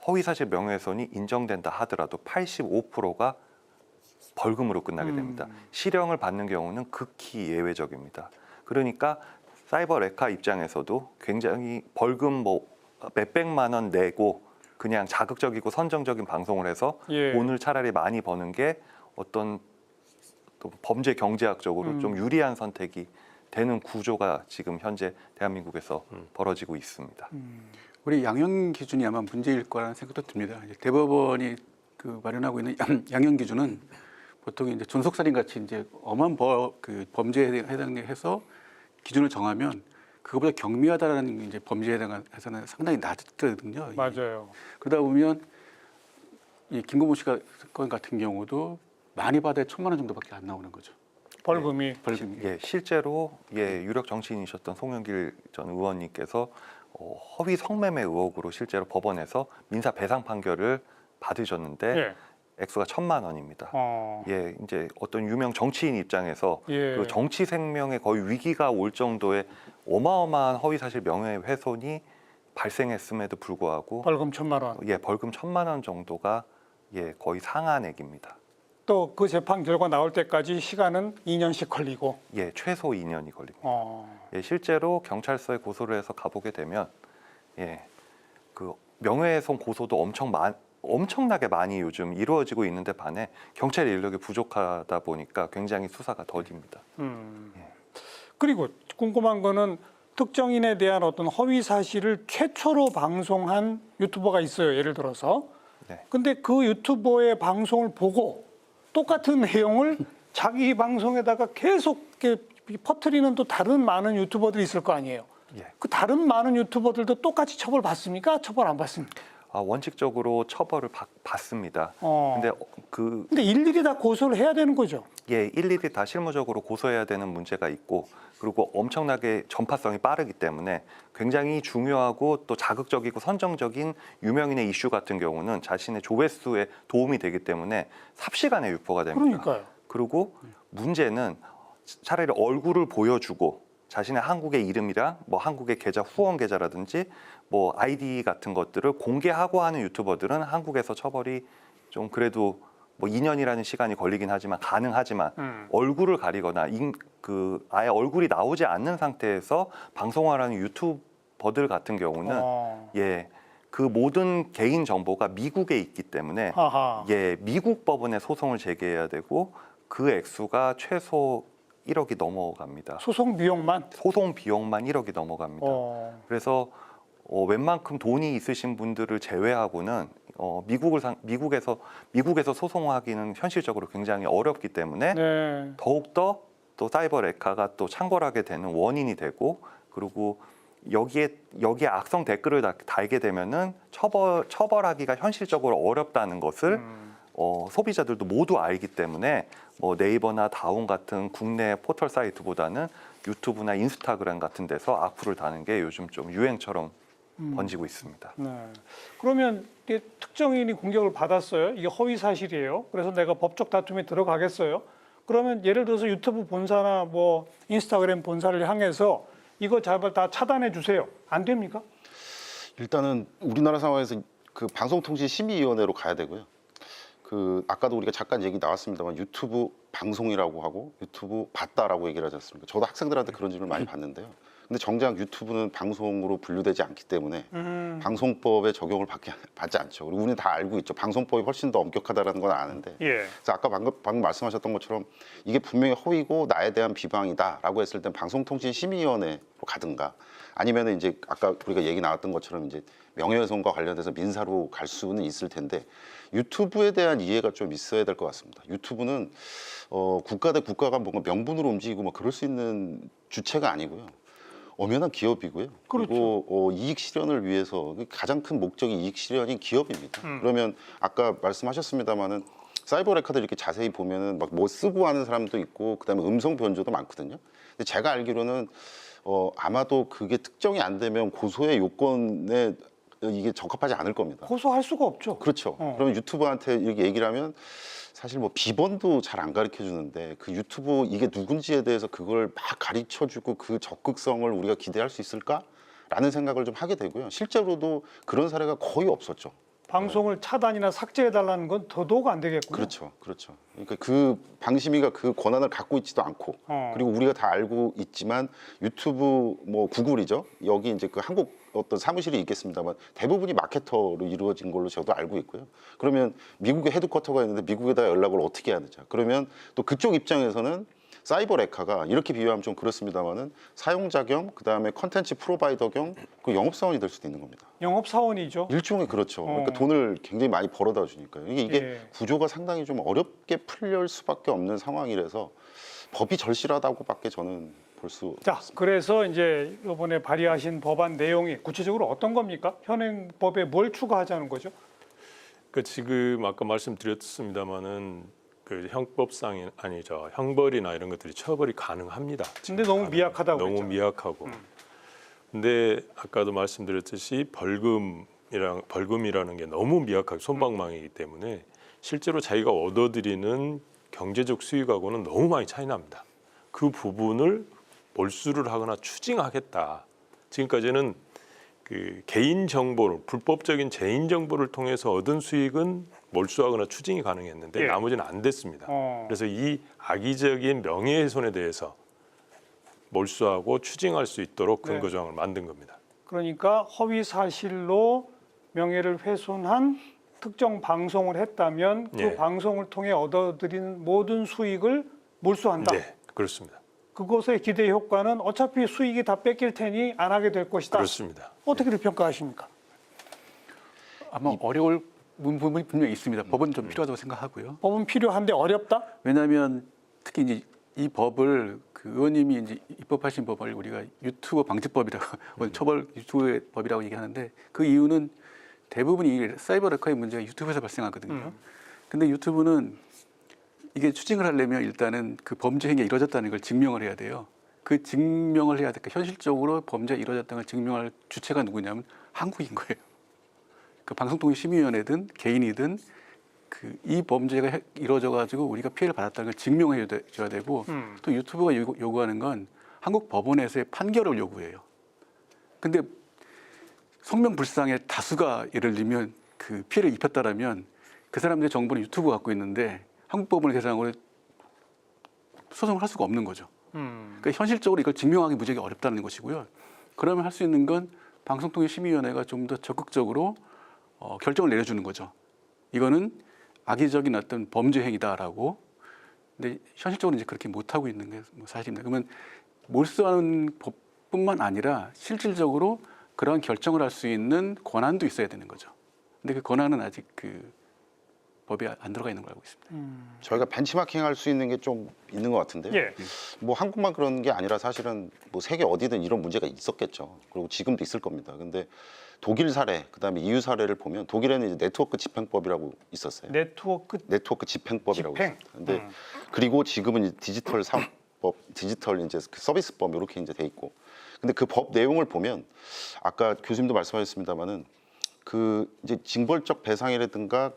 허위사실 명예훼손이 인정된다 하더라도 85%가 벌금으로 끝나게 됩니다. 실형을 받는 경우는 극히 예외적입니다. 그러니까 사이버 레카 입장에서도 굉장히 벌금 몇백만 원 내고 그냥 자극적이고 선정적인 방송을 해서 돈을 차라리 많이 버는 게 어떤 또 범죄 경제학적으로 좀 유리한 선택이 되는 구조가 지금 현재 대한민국에서 벌어지고 있습니다. 우리 양형 기준이 아마 문제일 거라는 생각도 듭니다. 이제 대법원이 그 마련하고 있는 양형 기준은 보통 이제 존속살인 같이 이제 엄한 범죄에 해당해서 기준을 정하면 그거보다 경미하다라는 이제 범죄에 해당해서는 상당히 낮거든요. 맞아요. 그러다 보면 이 김건모 씨 건 같은 경우도 많이 받아야 1,000만 원 정도밖에 안 나오는 거죠. 벌금이. 실제로 유력 정치인이셨던 송영길 전 의원님께서 허위 성매매 의혹으로 실제로 법원에서 민사 배상 판결을 받으셨는데 액수가 1,000만 원입니다. 이제 어떤 유명 정치인 입장에서 그 정치 생명에 거의 위기가 올 정도의 어마어마한 허위 사실 명예훼손이 발생했음에도 불구하고 벌금 1,000만 원. 벌금 1,000만 원 정도가 거의 상한액입니다. 또 그 재판 결과 나올 때까지 시간은 2년씩 걸리고. 예, 최소 2년이 걸립니다. 어. 예, 실제로 경찰서에 고소를 해서 가보게 되면 예, 그 명예훼손 고소도 엄청나게 많이 요즘 이루어지고 있는데 반해 경찰 인력이 부족하다 보니까 굉장히 수사가 더딥니다. 그리고 궁금한 거는 특정인에 대한 어떤 허위 사실을 최초로 방송한 유튜버가 있어요. 예를 들어서. 네. 근데 그 유튜버의 방송을 보고 똑같은 내용을 자기 방송에다가 계속 이렇게 퍼뜨리는 또 다른 많은 유튜버들이 있을 거 아니에요. 예. 그 다른 많은 유튜버들도 똑같이 처벌 받습니까? 처벌 안 받습니까? 원칙적으로 처벌을 받습니다. 근데 일일이 다 고소를 해야 되는 거죠. 예, 일일이 다 실무적으로 고소해야 되는 문제가 있고 그리고 엄청나게 전파성이 빠르기 때문에 굉장히 중요하고 또 자극적이고 선정적인 유명인의 이슈 같은 경우는 자신의 조회수에 도움이 되기 때문에 삽시간에 유포가 됩니다. 그러니까요. 그리고 문제는 차라리 얼굴을 보여주고 자신의 한국의 이름이랑 뭐 한국의 계좌 후원 계좌라든지 뭐 아이디 같은 것들을 공개하고 하는 유튜버들은 한국에서 처벌이 좀 그래도 뭐 2년이라는 시간이 걸리긴 하지만 가능하지만 얼굴을 가리거나 아예 얼굴이 나오지 않는 상태에서 방송을 하는 유튜버들 같은 경우는 예, 그 모든 개인 정보가 미국에 있기 때문에 예, 미국 법원에 소송을 제기해야 되고 그 액수가 최소 1억이 넘어갑니다. 소송 비용만 1억이 넘어갑니다. 그래서 웬만큼 돈이 있으신 분들을 제외하고는 미국에서 소송하기는 현실적으로 굉장히 어렵기 때문에 네. 더욱더 또 사이버 레카가 또 창궐하게 되는 원인이 되고 그리고 여기에 악성 댓글을 달게 되면은 처벌하기가 현실적으로 어렵다는 것을 소비자들도 모두 알기 때문에 뭐 네이버나 다운 같은 국내 포털 사이트보다는 유튜브나 인스타그램 같은 데서 악플을 다는 게 요즘 좀 유행처럼 번지고 있습니다. 네. 그러면 이게 특정인이 공격을 받았어요. 이게 허위 사실이에요. 그래서 내가 법적 다툼에 들어가겠어요. 그러면 예를 들어서 유튜브 본사나 뭐 인스타그램 본사를 향해서 이거 제발 다 차단해 주세요. 안 됩니까? 일단은 우리나라 상황에서 그 방송통신심의위원회로 가야 되고요. 그 아까도 우리가 잠깐 얘기 나왔습니다만 유튜브 방송이라고 하고 유튜브 봤다라고 얘기를 하지 않습니까? 저도 학생들한테 그런 질문을 많이 받는데요. 근데 정작 유튜브는 방송으로 분류되지 않기 때문에 방송법의 적용을 받지 않죠. 그리고 우리는 다 알고 있죠. 방송법이 훨씬 더 엄격하다는 건 아는데. 예. 그래서 아까 방금 말씀하셨던 것처럼 이게 분명히 허위고 나에 대한 비방이다라고 했을 땐 방송통신심의위원회로 가든가 아니면 이제 아까 우리가 얘기 나왔던 것처럼 이제 명예훼손과 관련돼서 민사로 갈 수는 있을 텐데 유튜브에 대한 이해가 좀 있어야 될 것 같습니다. 유튜브는 국가 대 국가가 뭔가 명분으로 움직이고 뭐 그럴 수 있는 주체가 아니고요. 엄연한 기업이고요. 그렇죠. 그리고 이익 실현을 위해서 가장 큰 목적이 이익 실현인 기업입니다. 그러면 아까 말씀하셨습니다마는 사이버 레카들 이렇게 자세히 보면은 막 뭐 쓰고 하는 사람도 있고 그다음에 음성 변조도 많거든요. 근데 제가 알기로는 아마도 그게 특정이 안 되면 고소의 요건에 이게 적합하지 않을 겁니다. 고소할 수가 없죠. 그렇죠. 그러면 유튜버한테 이렇게 얘기를 하면 사실 뭐 비번도 잘 안 가르쳐 주는데 그 유튜브 이게 누군지에 대해서 그걸 막 가르쳐 주고 그 적극성을 우리가 기대할 수 있을까라는 생각을 좀 하게 되고요. 실제로도 그런 사례가 거의 없었죠. 방송을 차단이나 삭제해달라는 건 더더욱 안 되겠군요. 그렇죠, 그렇죠. 그러니까 그 방심위가 그 권한을 갖고 있지도 않고, 그리고 우리가 다 알고 있지만 유튜브 뭐 구글이죠. 여기 이제 그 한국 어떤 사무실이 있겠습니다만 대부분이 마케터로 이루어진 걸로 저도 알고 있고요. 그러면 미국에 헤드쿼터가 있는데 미국에다 연락을 어떻게 해야 되죠? 그러면 또 그쪽 입장에서는 사이버 레카가 이렇게 비유하면 좀 그렇습니다만은 사용자 겸 그다음에 컨텐츠 프로바이더 겸 그 영업사원이 될 수도 있는 겁니다. 영업사원이죠. 일종의 그렇죠. 그러니까 돈을 굉장히 많이 벌어다 주니까요. 이게 예. 구조가 상당히 좀 어렵게 풀릴 수밖에 없는 상황이라서 법이 절실하다고밖에 저는 볼 수 자, 없습니다. 그래서 이제 이번에 발의하신 법안 내용이 구체적으로 어떤 겁니까? 현행법에 뭘 추가하자는 거죠? 그 지금 아까 말씀드렸습니다마는 그 형법상이 아니죠. 형벌이나 이런 것들이 처벌이 가능합니다. 근데 너무 미약하다고 너무 그랬잖아요. 미약하고. 근데 아까도 말씀드렸듯이 벌금이라는 게 너무 미약하게 솜방망이기 때문에 실제로 자기가 얻어들이는 경제적 수익하고는 너무 많이 차이 납니다. 그 부분을 몰수를 하거나 추징하겠다. 지금까지는 그 개인 정보를 불법적인 개인 정보를 통해서 얻은 수익은 몰수하거나 추징이 가능했는데 예. 나머지는 안 됐습니다. 그래서 이 악의적인 명예훼손에 대해서 몰수하고 추징할 수 있도록 네. 근거 조항을 만든 겁니다. 그러니까 허위 사실로 명예를 훼손한 특정 방송을 했다면 그 예. 방송을 통해 얻어들인 모든 수익을 몰수한다. 네, 그렇습니다. 그것의 기대 효과는 어차피 수익이 다 뺏길 테니 안 하게 될 것이다. 그렇습니다. 어떻게 평가하십니까? 아마 어려울 부분이 분명히 있습니다. 법은 좀 필요하다고 생각하고요. 법은 필요한데 어렵다? 왜냐하면 특히 이제 이 법을 그 의원님이 이제 입법하신 법을 우리가 유튜버 방지법이라고 처벌 유튜브의 법이라고 얘기하는데 그 이유는 대부분 이 사이버 레커의 문제가 유튜브에서 발생하거든요. 근데 유튜브는 이게 추징을 하려면 일단은 그 범죄 행위가 이루어졌다는 걸 증명을 해야 돼요. 그 증명을 해야 되니까 현실적으로 범죄가 이루어졌다는 걸 증명할 주체가 누구냐면 한국인 거예요. 그 방송통신심의위원회든 개인이든 그 이 범죄가 이루어져 가지고 우리가 피해를 받았다는 걸 증명해 줘야 되고 또 유튜브가 요구하는 건 한국 법원에서의 판결을 요구해요. 근데 성명불상의 다수가 예를 들면 그 피해를 입혔다라면 그 사람들의 정보는 유튜브가 갖고 있는데 한국 법원의 계상으로 소송을 할 수가 없는 거죠. 그러니까 현실적으로 이걸 증명하기 무지하게 어렵다는 것이고요. 그러면 할 수 있는 건 방송통신심의위원회가 좀 더 적극적으로 결정을 내려주는 거죠. 이거는 악의적인 어떤 범죄 행위다라고. 근데 현실적으로 이제 그렇게 못 하고 있는 게 사실입니다. 그러면 몰수하는 법뿐만 아니라 실질적으로 그러한 결정을 할 수 있는 권한도 있어야 되는 거죠. 근데 그 권한은 아직 그 법에 안 들어가 있는 걸 알고 있습니다. 저희가 벤치마킹 할 수 있는 게 좀 있는 것 같은데요. 예. 뭐 한국만 그런 게 아니라 사실은 뭐 세계 어디든 이런 문제가 있었겠죠. 그리고 지금도 있을 겁니다. 근데 독일 사례, 그다음에 EU 사례를 보면 독일에는 이제 네트워크 집행법이라고 있었어요. 네트워크 집행법이라고 집행. 있습니다. 근데 그리고 지금은 이제 디지털 사업법, 디지털 이제 그 서비스법 이렇게 이제 돼 있고. 근데 그 법 내용을 보면 아까 교수님도 말씀하셨습니다마는 그 이제 징벌적 배상이라든가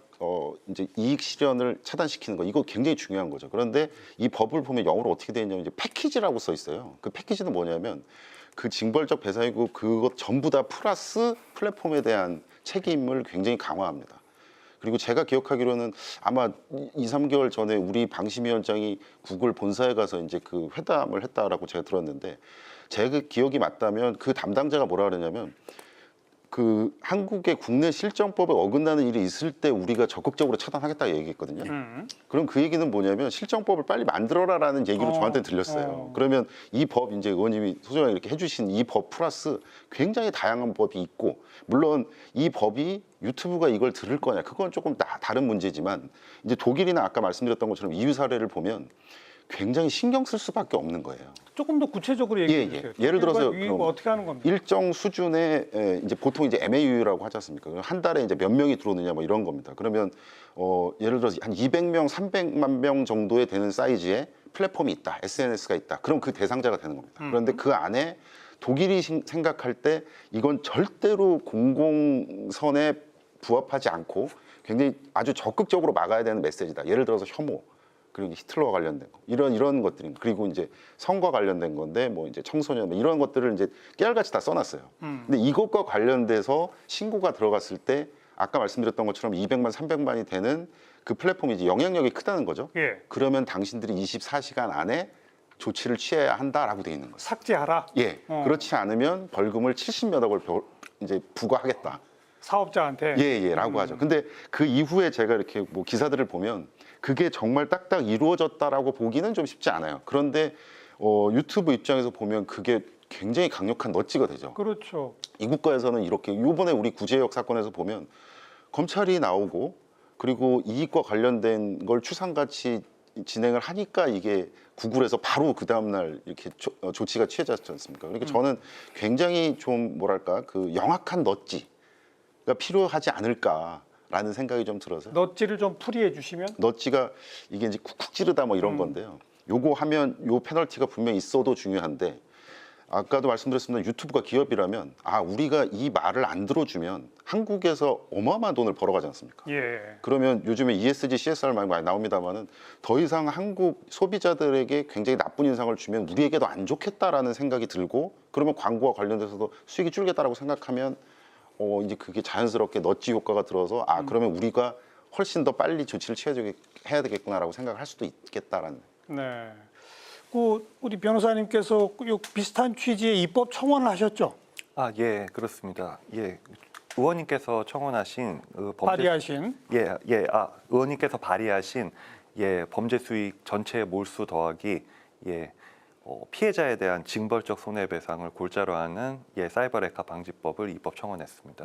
이제 이익 실현을 차단시키는 거 이거 굉장히 중요한 거죠. 그런데 이 법을 보면 영어로 어떻게 되어 있냐면 이제 패키지라고 써 있어요. 그 패키지는 뭐냐면 그 징벌적 배상이고 그것 전부 다 플러스 플랫폼에 대한 책임을 굉장히 강화합니다. 그리고 제가 기억하기로는 아마 2, 3개월 전에 우리 방심위원장이 구글 본사에 가서 이제 그 회담을 했다라고 제가 들었는데 제 기억이 맞다면 그 담당자가 뭐라 그러냐면 그 한국의 국내 실정법에 어긋나는 일이 있을 때 우리가 적극적으로 차단하겠다 얘기했거든요. 그럼 그 얘기는 뭐냐면 실정법을 빨리 만들어라라는 얘기로 저한테 들렸어요. 그러면 이 법 이제 의원님이 소장님 이렇게 해주신 이 법 플러스 굉장히 다양한 법이 있고 물론 이 법이 유튜브가 이걸 들을 거냐 그건 조금 다른 문제지만 이제 독일이나 아까 말씀드렸던 것처럼 EU 사례를 보면 굉장히 신경 쓸 수밖에 없는 거예요. 조금 더 구체적으로 얘기해 주세요. 예를 들어서 이거 어떻게 하는 겁니까? 일정 수준의 이제 보통 이제 MAU라고 하지 않습니까? 한 달에 이제 몇 명이 들어오느냐 뭐 이런 겁니다. 그러면 예를 들어서 한 200명, 300만 명 정도에 되는 사이즈의 플랫폼이 있다, SNS가 있다. 그럼 그 대상자가 되는 겁니다. 그런데 그 안에 독일이 생각할 때 이건 절대로 공공선에 부합하지 않고 굉장히 아주 적극적으로 막아야 되는 메시지다. 예를 들어서 혐오. 그리고 히틀러와 관련된 거 이런 것들이 그리고 이제 성과 관련된 건데 뭐 이제 청소년 뭐 이런 것들을 이제 깨알같이 다 써놨어요. 근데 이것과 관련돼서 신고가 들어갔을 때 아까 말씀드렸던 것처럼 200만, 300만이 되는 그 플랫폼이 이제 영향력이 크다는 거죠. 예. 그러면 당신들이 24시간 안에 조치를 취해야 한다라고 돼 있는 거죠. 삭제하라. 예. 그렇지 않으면 벌금을 70몇 억을 이제 부과하겠다. 사업자한테. 예라고 하죠. 근데 그 이후에 제가 이렇게 뭐 기사들을 보면 그게 정말 딱딱 이루어졌다라고 보기는 좀 쉽지 않아요. 그런데 유튜브 입장에서 보면 그게 굉장히 강력한 넛지가 되죠. 그렇죠. 이 국가에서는 이렇게 이번에 우리 구제역 사건에서 보면 검찰이 나오고 그리고 이익과 관련된 걸 추상같이 진행을 하니까 이게 구글에서 바로 그 다음날 이렇게 조치가 취해졌지 않습니까? 그러니까 저는 굉장히 좀 뭐랄까 그 영악한 넛지가 필요하지 않을까. 라는 생각이 좀 들어서 넛지를 좀 풀이해 주시면 넛지가 이게 이제 쿡쿡 찌르다 뭐 이런 건데요. 요거 하면 요 페널티가 분명히 있어도 중요한데 아까도 말씀드렸습니다. 유튜브가 기업이라면 우리가 이 말을 안 들어주면 한국에서 어마어마한 돈을 벌어가지 않습니까? 예. 그러면 요즘에 ESG, CSR 말 많이 나옵니다만은 더 이상 한국 소비자들에게 굉장히 나쁜 인상을 주면 우리에게도 안 좋겠다라는 생각이 들고 그러면 광고와 관련돼서도 수익이 줄겠다라고 생각하면 이제 그게 자연스럽게 넛지 효과가 들어서 그러면 우리가 훨씬 더 빨리 조치를 취해야 되겠구나라고 생각을 할 수도 있겠다라는. 네. 우리 변호사님께서 비슷한 취지의 입법 청원을 하셨죠? 예, 그렇습니다. 예, 의원님께서 청원하신 발의하신 의원님께서 발의하신 범죄 수익 전체 몰수 더하기 피해자에 대한 징벌적 손해배상을 골자로 하는 사이버 레카 방지법을 입법 청원했습니다.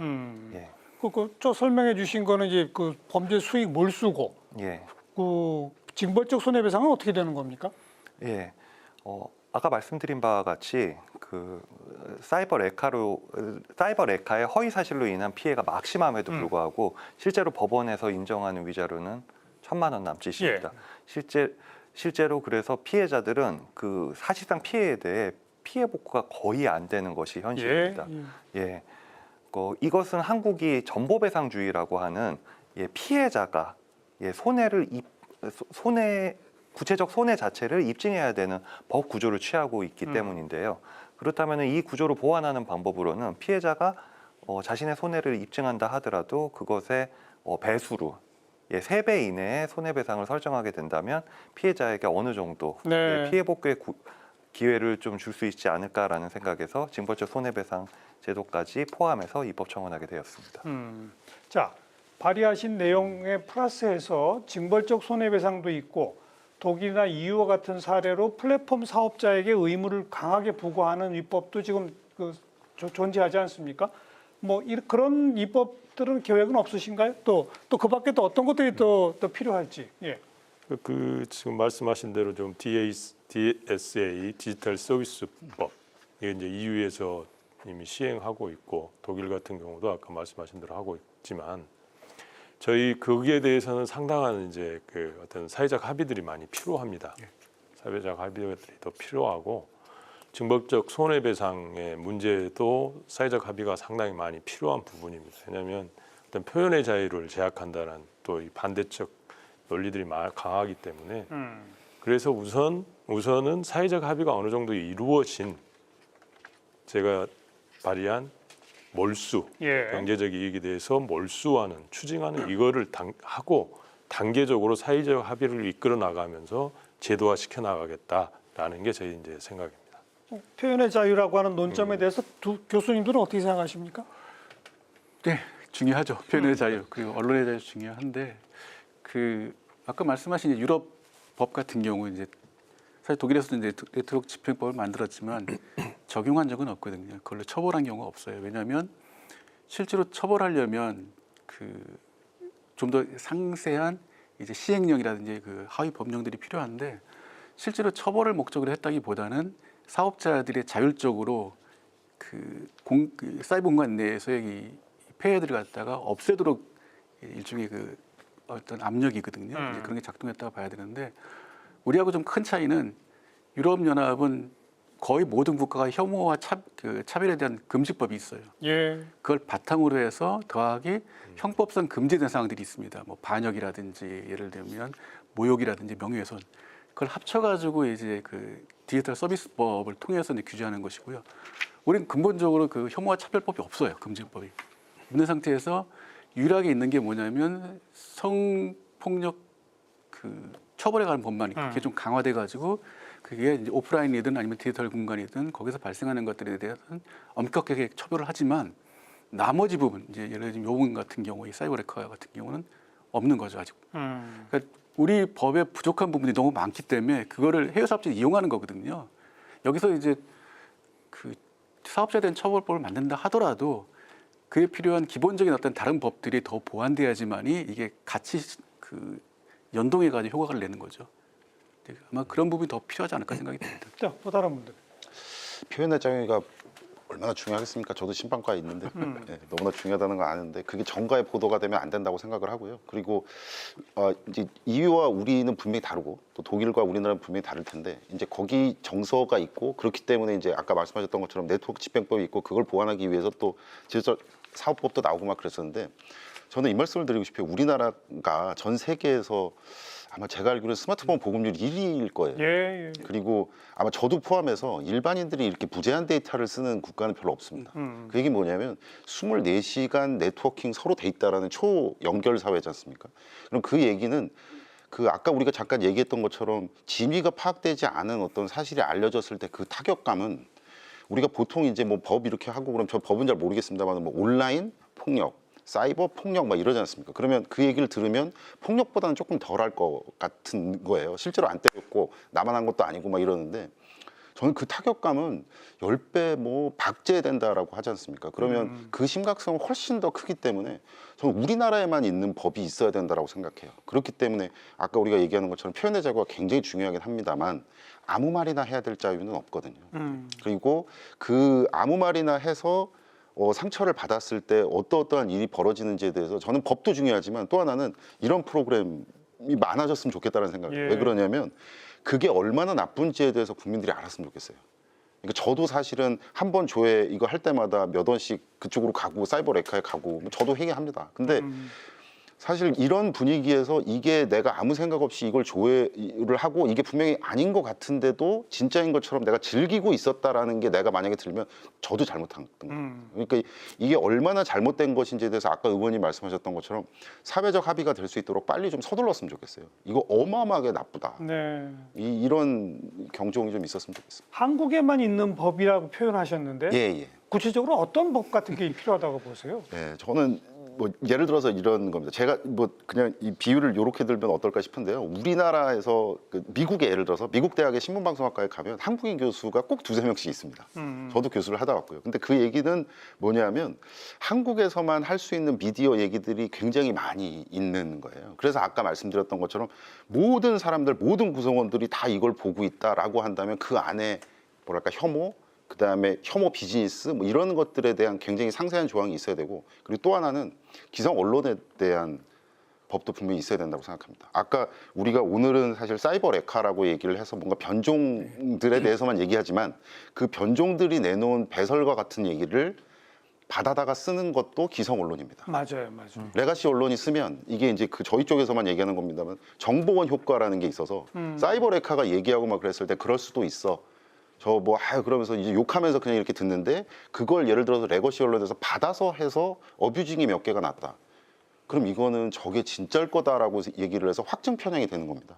예. 저 설명해 주신 거는 이제 그 범죄 수익 몰수고, 예. 그 징벌적 손해배상은 어떻게 되는 겁니까? 예. 아까 말씀드린 바와 같이 그 사이버 레카의 허위 사실로 인한 피해가 막심함에도 불구하고 실제로 법원에서 인정하는 위자료는 1,000만 원 남짓입니다. 실제로 그래서 피해자들은 그 사실상 피해에 대해 피해 복구가 거의 안 되는 것이 현실입니다. 예. 이것은 한국이 전보배상주의라고 하는 피해자가 구체적 손해 자체를 입증해야 되는 법 구조를 취하고 있기 때문인데요. 그렇다면 이 구조를 보완하는 방법으로는 피해자가 자신의 손해를 입증한다 하더라도 그것의 배수로 3배 이내의 손해배상을 설정하게 된다면 피해자에게 어느 정도 피해 복구의 기회를 좀 줄 수 있지 않을까라는 생각에서 징벌적 손해배상 제도까지 포함해서 입법 청원하게 되었습니다. 자, 발의하신 내용에 플러스해서 징벌적 손해배상도 있고 독일이나 EU와 같은 사례로 플랫폼 사업자에게 의무를 강하게 부과하는 입법도 지금 존재하지 않습니까? 그런 입법들은 계획은 없으신가요? 또 그 밖에 또 어떤 것들이 또 필요할지. 예. 지금 말씀하신 대로 좀 DSA 디지털 서비스법 이게 이제 EU에서 이미 시행하고 있고 독일 같은 경우도 아까 말씀하신 대로 하고 있지만 저희 거기에 대해서는 상당한 이제 그 어떤 사회적 합의들이 많이 필요합니다. 사회적 합의들이 더 필요하고 징벌적 손해배상의 문제도 사회적 합의가 상당히 많이 필요한 부분입니다. 왜냐하면 어떤 표현의 자유를 제약한다는 또 이 반대적 논리들이 강하기 때문에 그래서 우선은 사회적 합의가 어느 정도 이루어진 제가 발의한 몰수, 경제적 이익에 대해서 몰수하는, 추징하는 이거를 하고 단계적으로 사회적 합의를 이끌어 나가면서 제도화 시켜 나가겠다라는 게 저희 이제 생각입니다. 표현의 자유라고 하는 논점에 대해서 두 교수님들은 어떻게 생각하십니까? 네, 중요하죠. 표현의 자유 그리고 언론의 자유 중요한데 아까 말씀하신 유럽 법 같은 경우 이제 사실 독일에서도 이제 네트워크 집행법을 만들었지만 적용한 적은 없거든요. 그걸로 처벌한 경우가 없어요. 왜냐하면 실제로 처벌하려면 좀 더 상세한 이제 시행령이라든지 하위 법령들이 필요한데 실제로 처벌을 목적으로 했다기보다는 사업자들의 자율적으로 사이버 공간 내에서의 이 폐해들을 갖다가 없애도록 일종의 어떤 압력이거든요. 이제 그런 게 작동했다고 봐야 되는데 우리하고 좀 큰 차이는 유럽연합은 거의 모든 국가가 혐오와 차별에 대한 금지법이 있어요. 그걸 바탕으로 해서 더하기 형법상 금지된 사항들이 있습니다. 반역이라든지 예를 들면 모욕이라든지 명예훼손 그걸 합쳐가지고 이제 디지털 서비스법을 통해서 이제 규제하는 것이고요. 우리는 근본적으로 혐오와 차별법이 없어요. 금지법이 있는 상태에서 유일하게 있는 게 뭐냐면 성폭력 처벌에 관한 법만 그게 좀 강화돼가지고 그게 이제 오프라인이든 아니면 디지털 공간이든 거기서 발생하는 것들에 대해서는 엄격하게 처벌을 하지만 나머지 부분 이제 예를 들면 요번 같은 경우 이 사이버 레카 같은 경우는 없는 거죠 아직. 그러니까 우리 법에 부족한 부분이 너무 많기 때문에 그거를 해외 사업자들이 이용하는 거거든요. 여기서 이제 사업자에 대한 처벌법을 만든다 하더라도 그에 필요한 기본적인 어떤 다른 법들이 더 보완돼야지만이 이게 같이 연동해가지고 효과를 내는 거죠. 아마 그런 부분이 더 필요하지 않을까 생각이 듭니다. 또 다른 분들. 표현의 자유가 얼마나 중요하겠습니까? 저도 심판과에 있는데 네, 너무나 중요하다는 걸 아는데 그게 정가에 보도가 되면 안 된다고 생각을 하고요. 그리고 이제 EU와 우리는 분명히 다르고 또 독일과 우리나라는 분명히 다를 텐데 이제 거기 정서가 있고 그렇기 때문에 이제 아까 말씀하셨던 것처럼 네트워크 집행법이 있고 그걸 보완하기 위해서 또 디지털 사업법도 나오고 막 그랬었는데 저는 이 말씀을 드리고 싶어요. 우리나라가 전 세계에서 아마 제가 알기로는 스마트폰 보급률 1위일 거예요. 예. 그리고 아마 저도 포함해서 일반인들이 이렇게 무제한 데이터를 쓰는 국가는 별로 없습니다. 그 얘기 뭐냐면 24시간 네트워킹 서로 돼 있다라는 초연결 사회지 않습니까? 그럼 그 얘기는 그 아까 우리가 잠깐 얘기했던 것처럼 진위가 파악되지 않은 어떤 사실이 알려졌을 때 그 타격감은 우리가 보통 이제 뭐 법 이렇게 하고 그럼 저 법은 잘 모르겠습니다만 뭐 온라인 폭력, 사이버 폭력 막 이러지 않습니까? 그러면 그 얘기를 들으면 폭력보다는 조금 덜할 것 같은 거예요. 실제로 안 때렸고 나만 한 것도 아니고 막 이러는데 저는 그 타격감은 10배 뭐 박제된다라고 하지 않습니까? 그러면 그 심각성은 훨씬 더 크기 때문에 저는 우리나라에만 있는 법이 있어야 된다라고 생각해요. 그렇기 때문에 아까 우리가 얘기하는 것처럼 표현의 자유가 굉장히 중요하긴 합니다만 아무 말이나 해야 될 자유는 없거든요. 그리고 그 아무 말이나 해서 상처를 받았을 때 어떠한 일이 벌어지는지에 대해서 저는 법도 중요하지만 또 하나는 이런 프로그램이 많아졌으면 좋겠다는 생각이에요. 예. 왜 그러냐면 그게 얼마나 나쁜지에 대해서 국민들이 알았으면 좋겠어요. 그러니까 저도 사실은 한 번 조회 이거 할 때마다 몇 원씩 그쪽으로 가고 사이버 레카에 가고 저도 회개합니다. 근데 사실 이런 분위기에서 이게 내가 아무 생각 없이 이걸 조회를 하고 이게 분명히 아닌 것 같은데도 진짜인 것처럼 내가 즐기고 있었다라는 게 내가 만약에 들면 저도 잘못한 거예요. 그러니까 이게 얼마나 잘못된 것인지에 대해서 아까 의원님 말씀하셨던 것처럼 사회적 합의가 될 수 있도록 빨리 좀 서둘렀으면 좋겠어요. 이거 어마어마하게 나쁘다. 네. 이런 경종이 좀 있었으면 좋겠습니다. 한국에만 있는 법이라고 표현하셨는데 예. 구체적으로 어떤 법 같은 게 필요하다고 보세요? 네, 저는 뭐 예를 들어서 이런 겁니다. 제가 뭐 그냥 이 비유를 이렇게 들면 어떨까 싶은데요. 우리나라에서 그 미국에 예를 들어서 미국 대학의 신문방송학과에 가면 한국인 교수가 꼭 두세 명씩 있습니다. 저도 교수를 하다 왔고요. 근데 그 얘기는 뭐냐면 한국에서만 할 수 있는 미디어 얘기들이 굉장히 많이 있는 거예요. 그래서 아까 말씀드렸던 것처럼 모든 사람들, 모든 구성원들이 다 이걸 보고 있다라고 한다면 그 안에 뭐랄까 혐오, 그다음에 혐오 비즈니스 뭐 이런 것들에 대한 굉장히 상세한 조항이 있어야 되고 그리고 또 하나는 기성 언론에 대한 법도 분명히 있어야 된다고 생각합니다. 아까 우리가 오늘은 사실 사이버 레카라고 얘기를 해서 뭔가 변종들에 대해서만 얘기하지만 그 변종들이 내놓은 배설과 같은 얘기를 받아다가 쓰는 것도 기성 언론입니다. 맞아요. 레가시 언론이 쓰면 이게 이제 그 저희 쪽에서만 얘기하는 겁니다만 정보원 효과라는 게 있어서 사이버 레카가 얘기하고 막 그랬을 때 그럴 수도 있어. 저 뭐 그러면서 이제 욕하면서 그냥 이렇게 듣는데 그걸 예를 들어서 레거시 언론에서 받아서 해서 어뷰징이 몇 개가 났다. 그럼 이거는 저게 진짜일 거다라고 얘기를 해서 확증 편향이 되는 겁니다.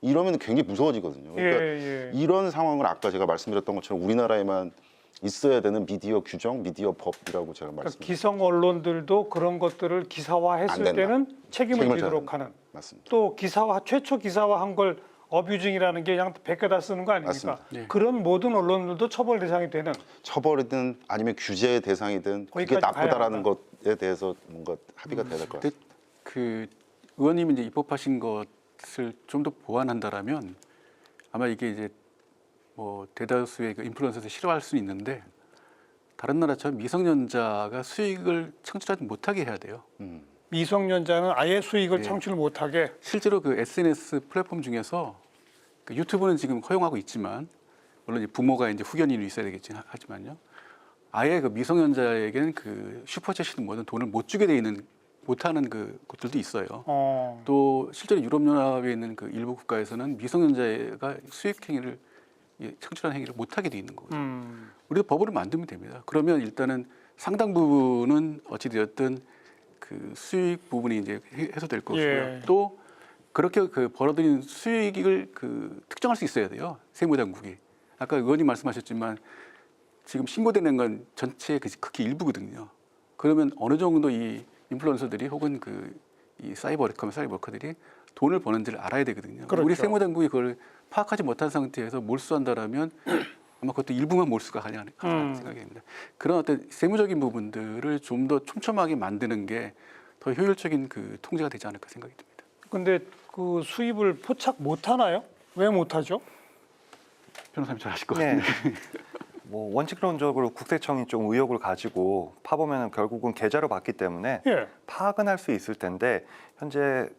이러면 굉장히 무서워지거든요. 그러니까 이런 상황을 아까 제가 말씀드렸던 것처럼 우리나라에만 있어야 되는 미디어 규정, 미디어 법이라고 제가 말씀드렸습니다. 그러니까 기성 언론들도 그런 것들을 기사화했을 때는 책임을 지도록 하는. 맞습니다. 또 최초 기사화한 걸 어뷰징이라는 게 그냥 베껴다 쓰는 거 아닙니까? 맞습니다. 네. 그런 모든 언론들도 처벌 대상이 되는. 처벌이든 아니면 규제의 대상이든 그게 거기까지 나쁘다라는 가야 것에 대해서 뭔가 합의가 돼야 될 것 같습니다. 그 의원님이 이제 입법하신 것을 좀 더 보완한다라면 아마 이게 이제 뭐 대다수의 그 인플루언서들이 싫어할 수 있는데 다른 나라처럼 미성년자가 수익을 창출하지 못하게 해야 돼요. 미성년자는 아예 수익을 예. 창출 못하게. 실제로 그 SNS 플랫폼 중에서 그 유튜브는 지금 허용하고 있지만 물론 이제 부모가 이제 후견인이 있어야 되겠지 하지만요. 아예 그 미성년자에게는 그 슈퍼챗이든 뭐든 돈을 못 주게 돼 있는 못하는 그 곳들도 있어요. 또 실제로 유럽연합에 있는 그 일부 국가에서는 미성년자가 수익 행위를 창출하는 행위를 못하게 돼 있는 거거든요. 우리가 법을 만들면 됩니다. 그러면 일단은 상당 부분은 어찌되었든 그 수익 부분이 이제 해소될 것이고요. 예. 또 그렇게 그 벌어들인 수익을 그 특정할 수 있어야 돼요. 세무당국이. 아까 의원님 말씀하셨지만 지금 신고되는 건 전체의 극히 일부거든요. 그러면 어느 정도 이 인플루언서들이 혹은 이 사이버 워커들이 돈을 버는지를 알아야 되거든요. 그렇죠. 우리 세무당국이 그걸 파악하지 못한 상태에서 몰수한다라면 아마 그것도 일부만 몰수가 가능한 생각입니다. 그런 어떤 세무적인 부분들을 좀 더 촘촘하게 만드는 게 더 효율적인 그 통제가 되지 않을까 생각이 듭니다. 근데 그 수입을 포착 못 하나요? 왜 못 하죠? 변호사님 잘 아실 것 네. 같은데. 뭐 원칙론적으로 국세청이 좀 의혹을 가지고 파보면은 결국은 계좌로 받기 때문에 예. 파악은 할 수 있을 텐데 현재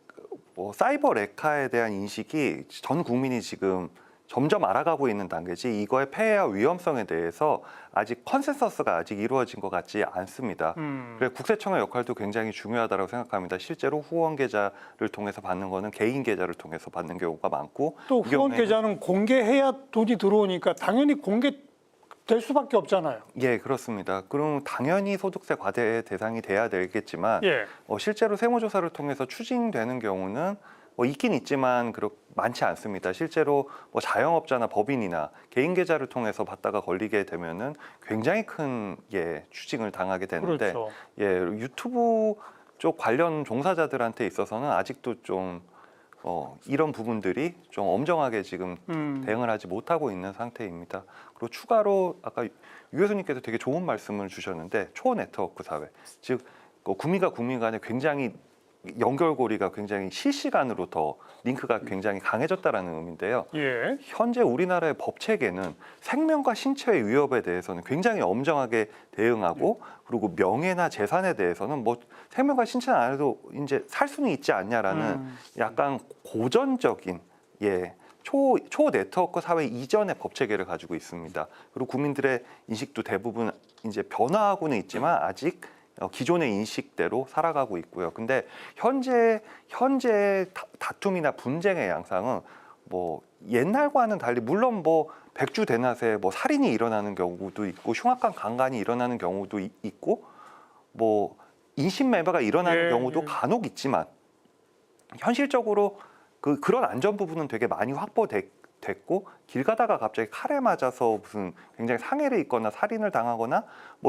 뭐 사이버 레카에 대한 인식이 전 국민이 지금 점점 알아가고 있는 단계지 이거의 폐해와 위험성에 대해서 아직 컨센서스가 아직 이루어진 것 같지 않습니다. 그래서 국세청의 역할도 굉장히 중요하다고 생각합니다. 실제로 후원 계좌를 통해서 받는 거는 개인 계좌를 통해서 받는 경우가 많고 또 이 후원 경우에는 계좌는 공개해야 돈이 들어오니까 당연히 공개될 수밖에 없잖아요. 예, 그렇습니다. 그럼 당연히 소득세 과대 대상이 돼야 되겠지만 예. 실제로 세무조사를 통해서 추징되는 경우는 있긴 있지만 많지 않습니다. 실제로 자영업자나 법인이나 개인 계좌를 통해서 받다가 걸리게 되면은 굉장히 큰 추징을 당하게 되는데 그렇죠. 유튜브 쪽 관련 종사자들한테 있어서는 아직도 좀 이런 부분들이 좀 엄정하게 지금 대응을 하지 못하고 있는 상태입니다. 그리고 추가로 아까 유 교수님께서 되게 좋은 말씀을 주셨는데 초네트워크 사회, 즉 국민과 국민 간에 굉장히 연결고리가 굉장히 실시간으로 더 링크가 굉장히 강해졌다라는 의미인데요. 예. 현재 우리나라의 법 체계는 생명과 신체의 위협에 대해서는 굉장히 엄정하게 대응하고 그리고 명예나 재산에 대해서는 생명과 신체는 안 해도 이제 살 수는 있지 않냐라는 약간 고전적인 초 네트워크 사회 이전의 법 체계를 가지고 있습니다. 그리고 국민들의 인식도 대부분 이제 변화하고는 있지만 아직 기존의 인식대로 살아가고 있고요. 근데 현재 다툼이나 분쟁의 양상은 옛날과는 달리 물론 백주대낮에 살인이 일어나는 경우도 있고 흉악한 강간이 일어나는 경우도 있고 인신매매가 일어나는 경우도 간혹 있지만 현실적으로 그런 안전 부분은 되게 많이 확보됐고 길 가다가 갑자기 칼에 맞아서 무슨 굉장히 상해를 입거나 살인을 당하거나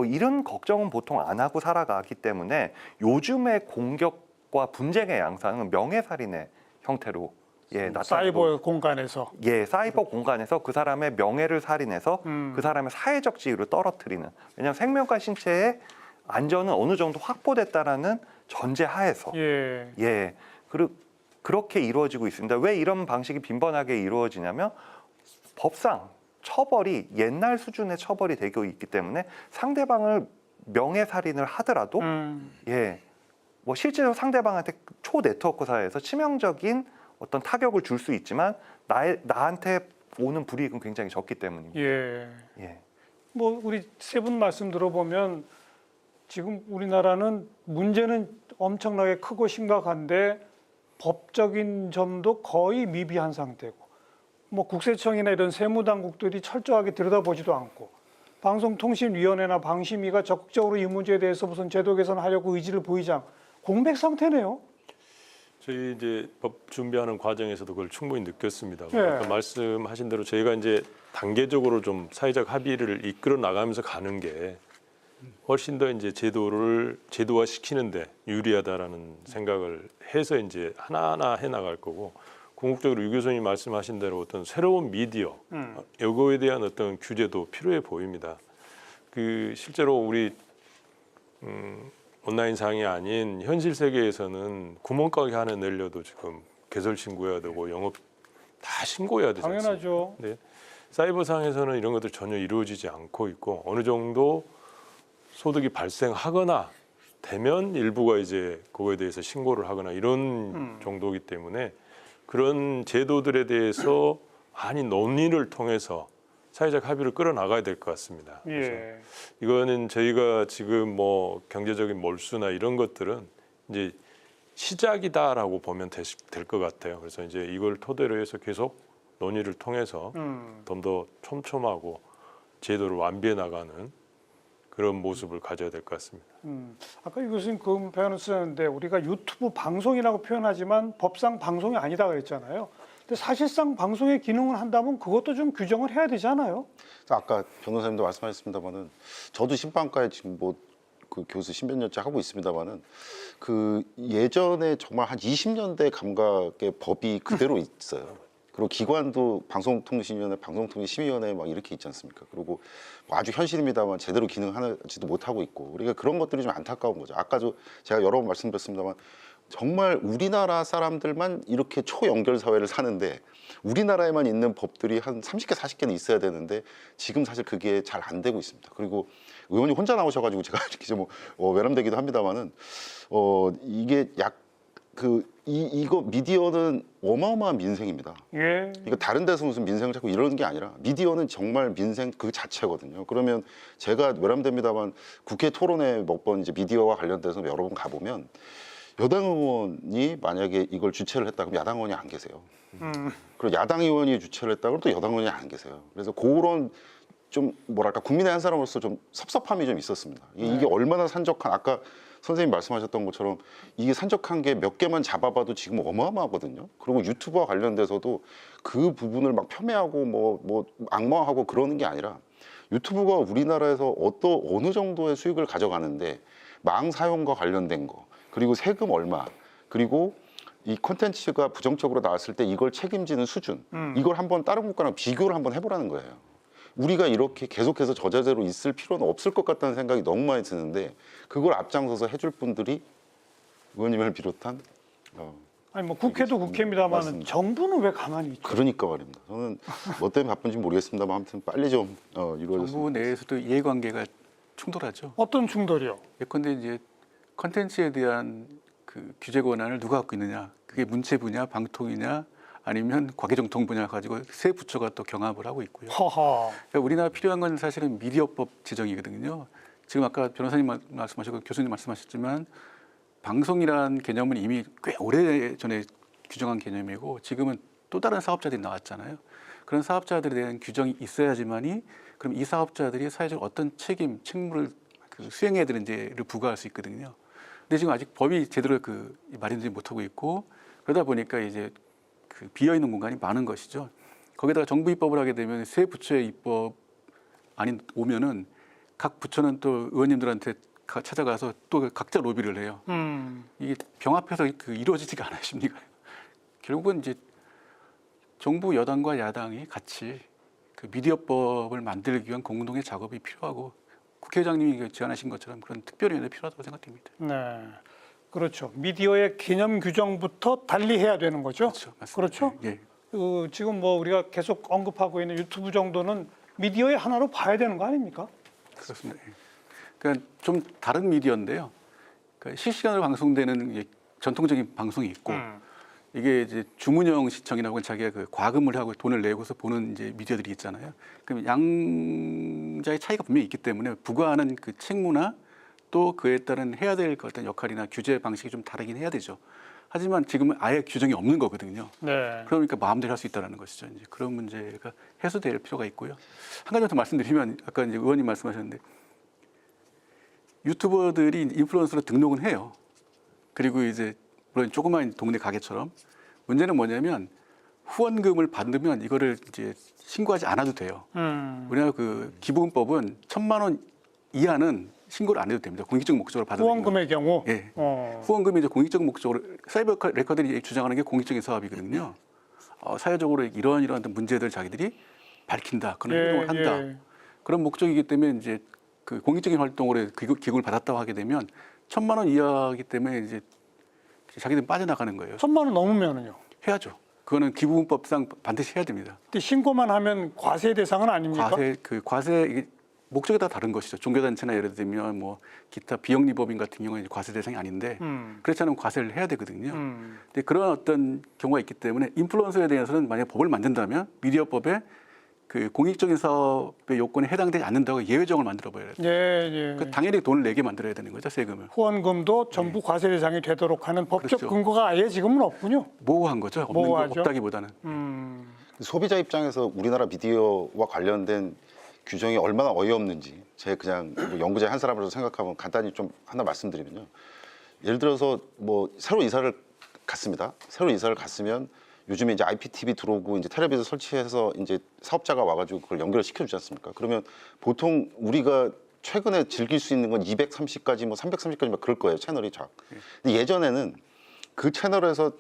이런 걱정은 보통 안 하고 살아가기 때문에 요즘의 공격과 분쟁의 양상은 명예살인의 형태로 나타나고 사이버 공간에서 사이버 공간에서 그 사람의 명예를 살인해서 그 사람의 사회적 지위를 떨어뜨리는 왜냐하면 생명과 신체의 안전은 어느 정도 확보됐다라는 전제하에서 그렇게 이루어지고 있습니다. 왜 이런 방식이 빈번하게 이루어지냐면 법상 처벌이 옛날 수준의 처벌이 되고 있기 때문에 상대방을 명예살인을 하더라도 실제로 상대방한테 초 네트워크 사회에서 치명적인 어떤 타격을 줄 수 있지만 나한테 오는 불이익은 굉장히 적기 때문입니다. 우리 세 분 말씀 들어보면 지금 우리나라는 문제는 엄청나게 크고 심각한데 법적인 점도 거의 미비한 상태고 국세청이나 이런 세무당국들이 철저하게 들여다보지도 않고 방송통신위원회나 방심위가 적극적으로 이 문제에 대해서 무슨 제도 개선하려고 의지를 보이지 않고 공백 상태네요. 저희 이제 법 준비하는 과정에서도 그걸 충분히 느꼈습니다. 아까 말씀하신 대로 저희가 이제 단계적으로 좀 사회적 합의를 이끌어 나가면서 가는 게 훨씬 더 이제 제도화 시키는데 유리하다라는 생각을 해서 이제 하나하나 해 나갈 거고 궁극적으로 유 교수님 말씀하신 대로 어떤 새로운 미디어 이거에 대한 어떤 규제도 필요해 보입니다. 실제로 우리 온라인상이 아닌 현실 세계에서는 구멍가게 하나 내려도 지금 개설 신고해야 되고 영업 다 신고해야 되지 않습니까? 당연하죠. 네. 사이버상에서는 이런 것들 전혀 이루어지지 않고 있고 어느 정도 소득이 발생하거나 되면 일부가 이제 그거에 대해서 신고를 하거나 이런 정도이기 때문에 그런 제도들에 대해서 많이 논의를 통해서 사회적 합의를 끌어나가야 될 것 같습니다. 그래서 이거는 저희가 지금 경제적인 몰수나 이런 것들은 이제 시작이다라고 보면 될 것 같아요. 그래서 이제 이걸 토대로 해서 계속 논의를 통해서 좀 더 촘촘하고 제도를 완비해 나가는 그런 모습을 가져야 될 것 같습니다. 아까 유 교수님 그 표현을 쓰는데 우리가 유튜브 방송이라고 표현하지만 법상 방송이 아니다 그랬잖아요. 근데 사실상 방송의 기능을 한다면 그것도 좀 규정을 해야 되잖아요. 아까 변호사님도 말씀하셨습니다만은 저도 신방과에 지금 그 교수 10몇 년째 하고 있습니다만은 예전에 정말 한 20년대 감각의 법이 그대로 있어요. 그리고 기관도 방송통신위원회, 방송통신심의위원회 막 이렇게 있지 않습니까? 그리고 뭐 아주 현실입니다만 제대로 기능하지도 못하고 있고, 우리가 그런 것들이 좀 안타까운 거죠. 아까도 제가 여러 번 말씀드렸습니다만 정말 우리나라 사람들만 이렇게 초연결 사회를 사는데 우리나라에만 있는 법들이 한 30개, 40개는 있어야 되는데 지금 사실 그게 잘 안 되고 있습니다. 그리고 의원님 혼자 나오셔가지고 제가 이렇게 좀 외람되기도 합니다만은 이게 이거 미디어는 어마어마한 민생입니다. 예. 이거 다른 데서 무슨 민생을 찾고 이러는 게 아니라 미디어는 정말 민생 그 자체거든요. 그러면 제가 외람됩니다만 국회 토론회 몇 번 이제 미디어와 관련돼서 여러 번 가보면 여당 의원이 만약에 이걸 주최를 했다 그러면 야당 의원이 안 계세요. 그리고 야당 의원이 주최를 했다 그러면 또 여당 의원이 안 계세요. 그래서 그런 좀 뭐랄까 국민의 한 사람으로서 좀 섭섭함이 좀 있었습니다. 이게 얼마나 산적한, 아까 선생님 말씀하셨던 것처럼 이게 산적한 게 몇 개만 잡아봐도 지금 어마어마하거든요. 그리고 유튜브와 관련돼서도 그 부분을 막 폄훼하고 뭐 악마하고 그러는 게 아니라 유튜브가 우리나라에서 어느 정도의 수익을 가져가는데 망 사용과 관련된 거, 그리고 세금 얼마, 그리고 이 콘텐츠가 부정적으로 나왔을 때 이걸 책임지는 수준, 이걸 한번 다른 국가랑 비교를 한번 해보라는 거예요. 우리가 이렇게 계속해서 저자재로 있을 필요는 없을 것 같다는 생각이 너무 많이 드는데 그걸 앞장서서 해줄 분들이 의원님을 비롯한 아니 뭐 국회도 국회입니다만 맞습니다. 정부는 왜 가만히 있죠? 그러니까 말입니다. 저는 뭐 때문에 바쁜지 모르겠습니다만 아무튼 빨리 좀 이루어졌으면 정부 내에서도 이해관계가 충돌하죠. 어떤 충돌이요? 예컨대 이제 컨텐츠에 대한 그 규제 권한을 누가 갖고 있느냐, 그게 문체부냐, 방통이냐, 아니면 과기정통 분야 가지고 세 부처가 또 경합을 하고 있고요. 허허. 그러니까 우리나라 필요한 건 사실은 미디어법 제정이거든요. 지금 아까 변호사님 말씀하셨고 교수님 말씀하셨지만 방송이란 개념은 이미 꽤 오래 전에 규정한 개념이고 지금은 또 다른 사업자들이 나왔잖아요. 그런 사업자들에 대한 규정이 있어야지만이 그럼 이 사업자들이 사회적 어떤 책무를 수행해야 되는지를 부과할 수 있거든요. 근데 지금 아직 법이 제대로 마련되지 못하고 있고 그러다 보니까 이제 비어 있는 공간이 많은 것이죠. 거기다가 정부 입법을 하게 되면 세 부처의 입법 아닌 오면은 각 부처는 또 의원님들한테 찾아가서 또 각자 로비를 해요. 이게 병합해서 이루어지지가 않으십니까? 결국은 이제 정부 여당과 야당이 같이 미디어법을 만들기 위한 공동의 작업이 필요하고 국회의장님이 제안하신 것처럼 그런 특별위원회 필요하다고 생각됩니다. 네, 그렇죠. 미디어의 개념 규정부터 달리 해야 되는 거죠. 그렇죠, 맞습니다. 그렇죠? 예. 지금 뭐 우리가 계속 언급하고 있는 유튜브 정도는 미디어의 하나로 봐야 되는 거 아닙니까? 그렇습니다. 예. 그러니까 좀 다른 미디어인데요. 그러니까 실시간으로 방송되는 전통적인 방송이 있고 이게 이제 주문형 시청이라고 자기가 과금을 하고 돈을 내고서 보는 이제 미디어들이 있잖아요. 그럼 양자의 차이가 분명히 있기 때문에 부과하는 그 책무나 또 그에 따른 해야 될 어떤 역할이나 규제 방식이 좀 다르긴 해야 되죠. 하지만 지금은 아예 규정이 없는 거거든요. 네. 그러니까 마음대로 할 수 있다는 것이죠. 이제 그런 문제가 해소될 필요가 있고요. 한 가지 더 말씀드리면 아까 이제 의원님 말씀하셨는데 유튜버들이 인플루언서로 등록은 해요. 그리고 이제 물론 조그마한 동네 가게처럼 문제는 뭐냐면 후원금을 받으면 이거를 이제 신고하지 않아도 돼요. 우리나라 기본법은 1,000만 원 이하는 신고를 안 해도 됩니다. 공익적 목적으로 받는 후원금의 경우. 예. 후원금이 이제 공익적 목적으로 사이버 레커들이 주장하는 게 공익적인 사업이거든요. 사회적으로 이러한 문제들 자기들이 밝힌다, 그런 행동을 한다. 예. 그런 목적이기 때문에 이제 공익적인 활동으로 기금을 받았다고 하게 되면 1,000만 원 이하이기 때문에 이제 자기들은 빠져나가는 거예요. 1,000만 원 넘으면은요? 해야죠. 그거는 기부금법상 반드시 해야 됩니다. 근데 신고만 하면 과세 대상은 아닙니까? 과세 이게 목적에 따라 다른 것이죠. 종교단체나 예를 들면 뭐 기타 비영리법인 같은 경우는 과세 대상이 아닌데 그렇지 않으면 과세를 해야 되거든요. 근데 그런 어떤 경우가 있기 때문에 인플루언서에 대해서는 만약 법을 만든다면 미디어법에 공익적인 사업의 요건에 해당되지 않는다고 예외적을 만들어버려야 돼요. 예. 당연히 돈을 내게 만들어야 되는 거죠, 세금을. 후원금도 전부 과세 대상이 되도록 하는 법적 그렇죠. 근거가 아예 지금은 없군요. 모호한 거죠. 없는 거 없다기보다는. 소비자 입장에서 우리나라 미디어와 관련된 규정이 얼마나 어이없는지 제가 그냥 뭐 연구자의 한 사람으로서 생각하면 간단히 좀 하나 말씀드리면요. 예를 들어서 뭐 새로 이사를 갔습니다. 새로 이사를 갔으면 요즘에 이제 IPTV 들어오고 이제 텔레비전 설치해서 이제 사업자가 와가지고 그걸 연결을 시켜주지 않습니까? 그러면 보통 우리가 최근에 즐길 수 있는 건 230까지 뭐 330까지 막 그럴 거예요. 채널이 쫙. 근데 예전에는 그 채널에서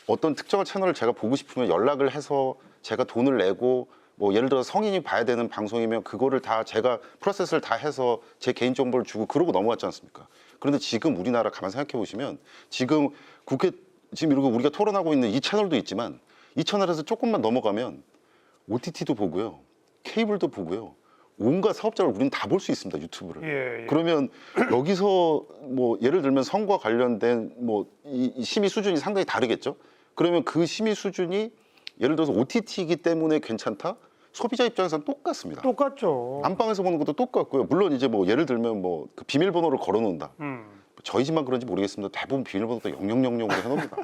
어떤 특정한 채널을 제가 보고 싶으면 연락을 해서 제가 돈을 내고 뭐 예를 들어 성인이 봐야 되는 방송이면 그거를 다 제가 프로세스를 다 해서 제 개인 정보를 주고 그러고 넘어갔지 않습니까? 그런데 지금 우리나라 가만 생각해 보시면 지금 국회 지금 이러고 우리가 토론하고 있는 이 채널도 있지만 이 채널에서 조금만 넘어가면 OTT도 보고요, 케이블도 보고요, 온갖 사업자를 우리는 다 볼 수 있습니다, 유튜브를. 예, 예. 그러면 여기서 뭐 예를 들면 선거와 관련된 뭐 이 심의 수준이 상당히 다르겠죠. 그러면 그 심의 수준이 예를 들어서 OTT이기 때문에 괜찮다? 소비자 입장에서는 똑같습니다. 똑같죠. 안방에서 보는 것도 똑같고요. 물론 이제 뭐 예를 들면 뭐 그 비밀번호를 걸어놓는다. 저희 집만 그런지 모르겠습니다. 대부분 비밀번호도 0000으로 해놓습니다.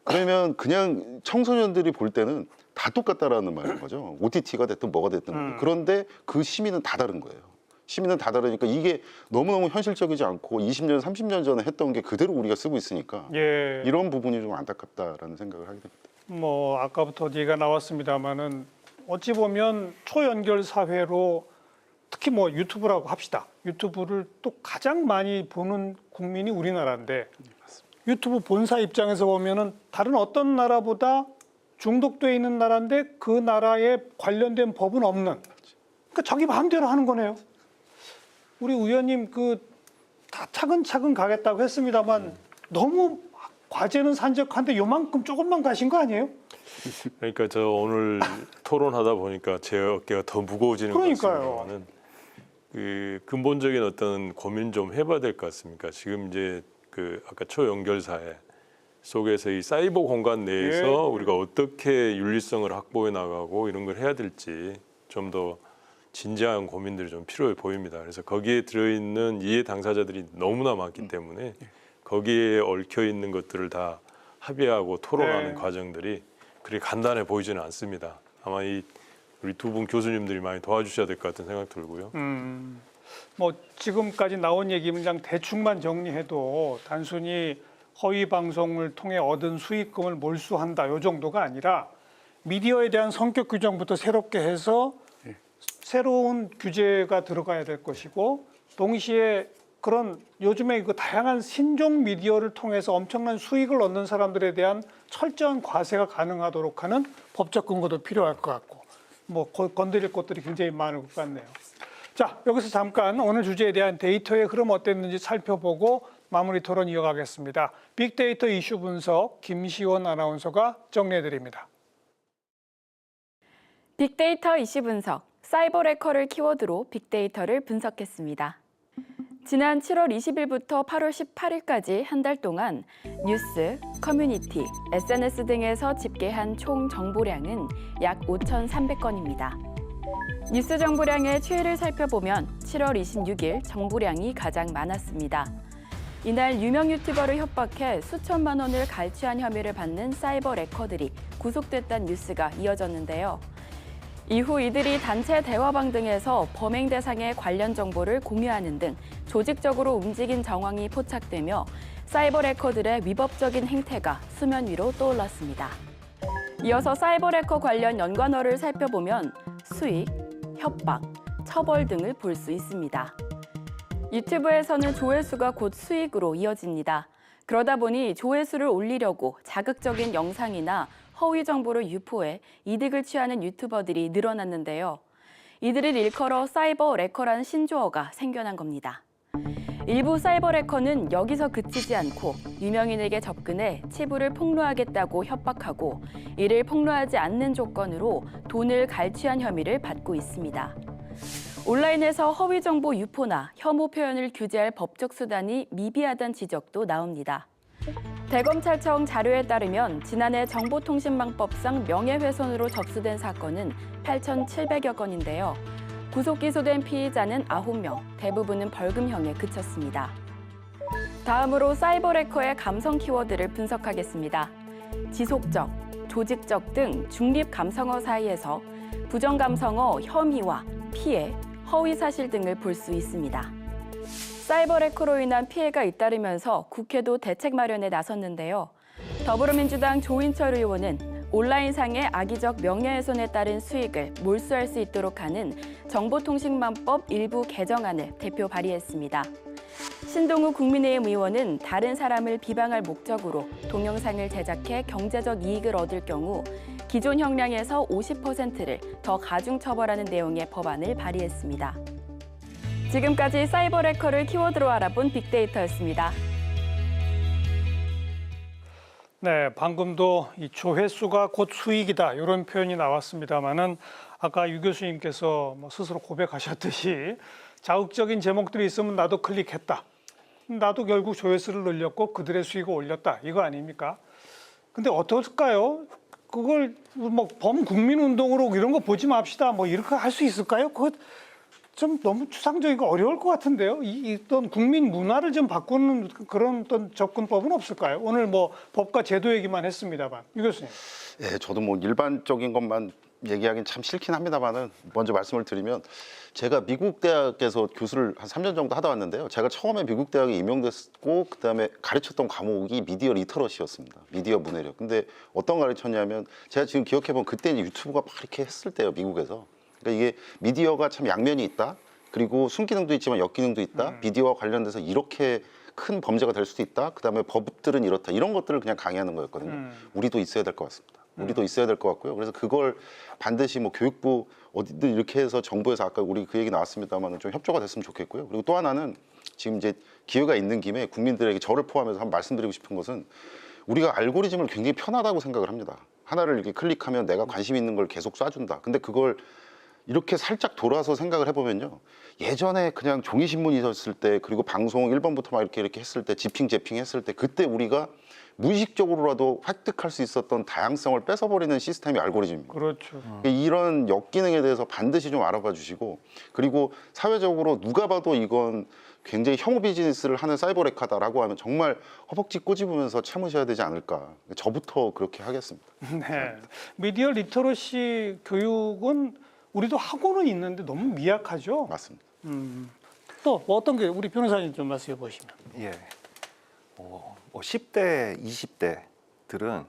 그러면 그냥 청소년들이 볼 때는 다 똑같다라는 말인 거죠. OTT가 됐든 뭐가 됐든. 그런데 그 심의는 다 다른 거예요. 심의는 다 다르니까 이게 너무너무 현실적이지 않고 20년, 30년 전에 했던 게 그대로 우리가 쓰고 있으니까 예. 이런 부분이 좀 안타깝다라는 생각을 하게 됩니다. 뭐 아까부터 얘기가 나왔습니다마는 어찌 보면 초연결 사회로 특히 뭐 유튜브라고 합시다. 유튜브를 또 가장 많이 보는 국민이 우리나라인데 유튜브 본사 입장에서 보면은 다른 어떤 나라보다 중독돼 있는 나라인데 그 나라에 관련된 법은 없는. 그러니까 자기 마음대로 하는 거네요. 우리 의원님 다 차근차근 가겠다고 했습니다만 너무 과제는 산적한데 요만큼 조금만 가신 거 아니에요? 그러니까 저 오늘 토론하다 보니까 제 어깨가 더 무거워지는 그러니까요. 것 같습니다만은 그 근본적인 어떤 고민 좀 해봐야 될 것 같습니까? 지금 이제 그 아까 초연결 사회 속에서 이 사이버 공간 내에서 예. 우리가 어떻게 윤리성을 확보해 나가고 이런 걸 해야 될지 좀 더 진지한 고민들이 좀 필요해 보입니다. 그래서 거기에 들어있는 이해 당사자들이 너무나 많기 때문에 거기에 얽혀 있는 것들을 다 합의하고 토론하는 네. 과정들이 그리 간단해 보이지는 않습니다. 아마 우리 두 분 교수님들이 많이 도와주셔야 될 것 같은 생각 들고요. 뭐 지금까지 나온 얘기는 그냥 대충만 정리해도 단순히 허위 방송을 통해 얻은 수익금을 몰수한다 요 정도가 아니라 미디어에 대한 성격 규정부터 새롭게 해서 새로운 규제가 들어가야 될 것이고 동시에 그런 요즘에 그 다양한 신종 미디어를 통해서 엄청난 수익을 얻는 사람들에 대한 철저한 과세가 가능하도록 하는 법적 근거도 필요할 것 같고 뭐 건드릴 것들이 굉장히 많을 것 같네요. 자, 여기서 잠깐 오늘 주제에 대한 데이터의 흐름 어땠는지 살펴보고 마무리 토론 이어가겠습니다. 빅데이터 이슈 분석 김시원 아나운서가 정리해드립니다. 빅데이터 이슈 분석, 사이버레커를 키워드로 빅데이터를 분석했습니다. 지난 7월 20일부터 8월 18일까지 한 달 동안 뉴스, 커뮤니티, SNS 등에서 집계한 총 정보량은 약 5,300건입니다. 뉴스 정보량의 추이를 살펴보면 7월 26일 정보량이 가장 많았습니다. 이날 유명 유튜버를 협박해 수천만 원을 갈취한 혐의를 받는 사이버 레커들이 구속됐다는 뉴스가 이어졌는데요. 이후 이들이 단체 대화방 등에서 범행 대상의 관련 정보를 공유하는 등 조직적으로 움직인 정황이 포착되며 사이버 레커들의 위법적인 행태가 수면 위로 떠올랐습니다. 이어서 사이버 레커 관련 연관어를 살펴보면 수익, 협박, 처벌 등을 볼 수 있습니다. 유튜브에서는 조회수가 곧 수익으로 이어집니다. 그러다 보니 조회수를 올리려고 자극적인 영상이나 허위 정보를 유포해 이득을 취하는 유튜버들이 늘어났는데요. 이들을 일컬어 사이버 레커라는 신조어가 생겨난 겁니다. 일부 사이버 레커는 여기서 그치지 않고 유명인에게 접근해 치부를 폭로하겠다고 협박하고 이를 폭로하지 않는 조건으로 돈을 갈취한 혐의를 받고 있습니다. 온라인에서 허위 정보 유포나 혐오 표현을 규제할 법적 수단이 미비하다는 지적도 나옵니다. 대검찰청 자료에 따르면 지난해 정보통신망법상 명예훼손으로 접수된 사건은 8,700여 건인데요. 구속 기소된 피의자는 9명, 대부분은 벌금형에 그쳤습니다. 다음으로 사이버 레커의 감성 키워드를 분석하겠습니다. 지속적, 조직적 등 중립 감성어 사이에서 부정 감성어 혐의와 피해, 허위 사실 등을 볼 수 있습니다. 사이버 레커로 인한 피해가 잇따르면서 국회도 대책 마련에 나섰는데요. 더불어민주당 조인철 의원은 온라인상의 악의적 명예훼손에 따른 수익을 몰수할 수 있도록 하는 정보통신망법 일부 개정안을 대표 발의했습니다. 신동우 국민의힘 의원은 다른 사람을 비방할 목적으로 동영상을 제작해 경제적 이익을 얻을 경우 기존 형량에서 50%를 더 가중 처벌하는 내용의 법안을 발의했습니다. 지금까지 사이버 해커를 키워드로 알아본 빅데이터였습니다. 네, 방금도 이 조회수가 곧 수익이다 이런 표현이 나왔습니다만은 아까 유 교수님께서 뭐 스스로 고백하셨듯이 자극적인 제목들이 있으면 나도 클릭했다. 나도 결국 조회수를 늘렸고 그들의 수익을 올렸다. 이거 아닙니까? 근데 어떨까요? 그걸 뭐 범국민운동으로 이런 거 보지 맙시다. 뭐 이렇게 할 수 있을까요? 그거 좀 너무 추상적이고 어려울 것 같은데요. 어떤 국민 문화를 좀 바꾸는 그런 어떤 접근법은 없을까요? 오늘 뭐 법과 제도 얘기만 했습니다만, 유 교수님. 예, 저도 뭐 일반적인 것만 얘기하긴 참 싫긴 합니다만은 먼저 말씀을 드리면 제가 미국 대학에서 교수를 한 3년 정도 하다 왔는데요. 제가 처음에 미국 대학에 임용됐고 그다음에 가르쳤던 과목이 미디어 리터러시였습니다. 미디어 문해력. 근데 어떤 가르쳤냐면 제가 지금 기억해보면 그때 유튜브가 막 이렇게 했을 때요, 미국에서. 그러니까 이게 미디어가 참 양면이 있다. 그리고 순기능도 있지만 역기능도 있다. 미디어와 관련돼서 이렇게 큰 범죄가 될 수도 있다. 그다음에 법들은 이렇다. 이런 것들을 그냥 강의하는 거였거든요. 우리도 있어야 될 것 같습니다. 우리도 있어야 될 것 같고요. 그래서 그걸 반드시 뭐 교육부 어디든 이렇게 해서 정부에서 아까 우리 그 얘기 나왔습니다만 좀 협조가 됐으면 좋겠고요. 그리고 또 하나는 지금 이제 기회가 있는 김에 국민들에게 저를 포함해서 한번 말씀드리고 싶은 것은 우리가 알고리즘을 굉장히 편하다고 생각을 합니다. 하나를 이렇게 클릭하면 내가 관심 있는 걸 계속 쏴준다. 근데 그걸 이렇게 살짝 돌아서 생각을 해보면요. 예전에 그냥 종이신문이 있었을 때 그리고 방송 1번부터 막 이렇게 했을 때 지핑 했을 때 그때 우리가 무의식적으로라도 획득할 수 있었던 다양성을 뺏어버리는 시스템이 알고리즘입니다. 그렇죠. 이런 역기능에 대해서 반드시 좀 알아봐 주시고 그리고 사회적으로 누가 봐도 이건 굉장히 혐오 비즈니스를 하는 사이버 레카다라고 하면 정말 허벅지 꼬집으면서 참으셔야 되지 않을까. 저부터 그렇게 하겠습니다. 네. 미디어 리터러시 교육은 우리도 하고는 있는데 너무 미약하죠. 맞습니다. 또 어떤 게 우리 변호사님 좀 말씀해 보시면. 예. 10대, 20대들은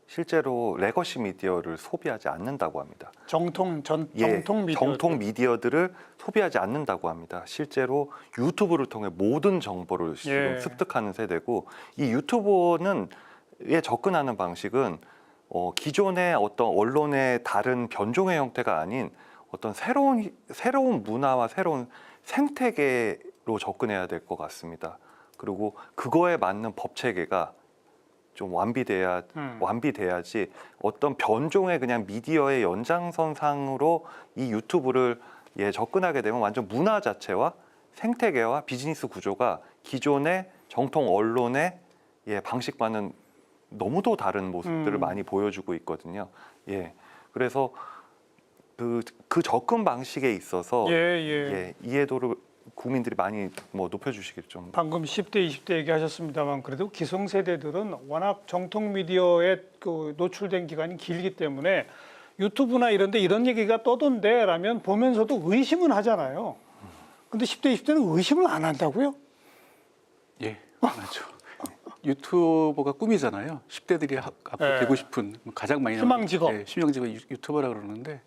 실제로 레거시 미디어를 소비하지 않는다고 합니다. 정통 미디어. 정통 미디어들을 소비하지 않는다고 합니다. 실제로 유튜브를 통해 모든 정보를 지금 습득하는 세대고 이 유튜버는 접근하는 방식은 기존의 어떤 언론의 다른 변종의 형태가 아닌 어떤 새로운 문화와 새로운 생태계로 접근해야 될 것 같습니다. 그리고 그거에 맞는 법 체계가 좀 완비돼야지 어떤 변종의 그냥 미디어의 연장선상으로 이 유튜브를 접근하게 되면 완전 문화 자체와 생태계와 비즈니스 구조가 기존의 정통 언론의 방식과는 너무도 다른 모습들을 많이 보여주고 있거든요. 그래서 그 접근 방식에 있어서 이해도를 국민들이 많이 높여주시길 좀. 방금 10대, 20대 얘기하셨습니다만 그래도 기성세대들은 워낙 정통 미디어에 노출된 기간이 길기 때문에 유튜브나 이런데 이런 얘기가 떠돈대라면 보면서도 의심은 하잖아요. 근데 10대, 20대는 의심을 안 한다고요? 예, 맞죠. 유튜버가 꿈이잖아요. 10대들이 앞으로 되고 싶은 가장 많이 희망 직업. 희망 직업 유튜버라고 그러는데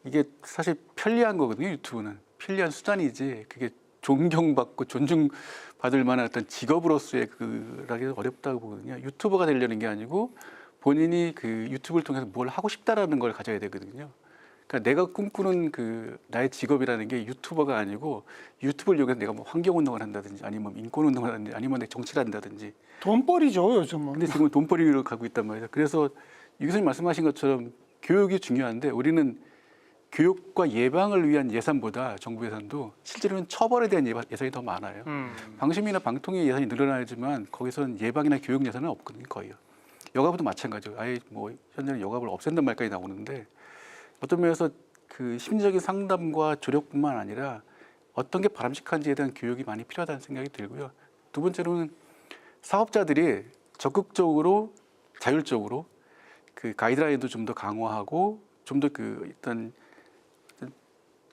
이게 사실 편리한 거거든요. 유튜브는 편리한 수단이지 그게 존경받고 존중받을 만한 어떤 직업으로서의 그라기 어렵다고 보거든요. 유튜버가 되려는 게 아니고 본인이 그 유튜브를 통해서 뭘 하고 싶다라는 걸 가져야 되거든요. 그러니까 내가 꿈꾸는 나의 직업이라는 게 유튜버가 아니고 유튜브를 이용해서 내가 뭐 환경운동을 한다든지 아니면 인권운동을 한다든지 아니면 내 정치를 한다든지 돈벌이죠 요즘은. 근데 지금 돈벌이로 가고 있단 말이에요. 그래서 유 교수님 말씀하신 것처럼 교육이 중요한데 우리는 교육과 예방을 위한 예산보다 정부 예산도 실제로는 처벌에 대한 예산이 더 많아요. 방심이나 방통위 예산이 늘어나지만 거기서는 예방이나 교육 예산은 없거든요, 거의요. 여가부도 마찬가지죠. 아예 뭐 현재는 여가부를 없앤단 말까지 나오는데 어떤 면에서 그 심리적인 상담과 조력뿐만 아니라 어떤 게 바람직한지에 대한 교육이 많이 필요하다는 생각이 들고요. 두 번째로는 사업자들이 적극적으로 자율적으로 그 가이드라인도 좀 더 강화하고 좀 더 일단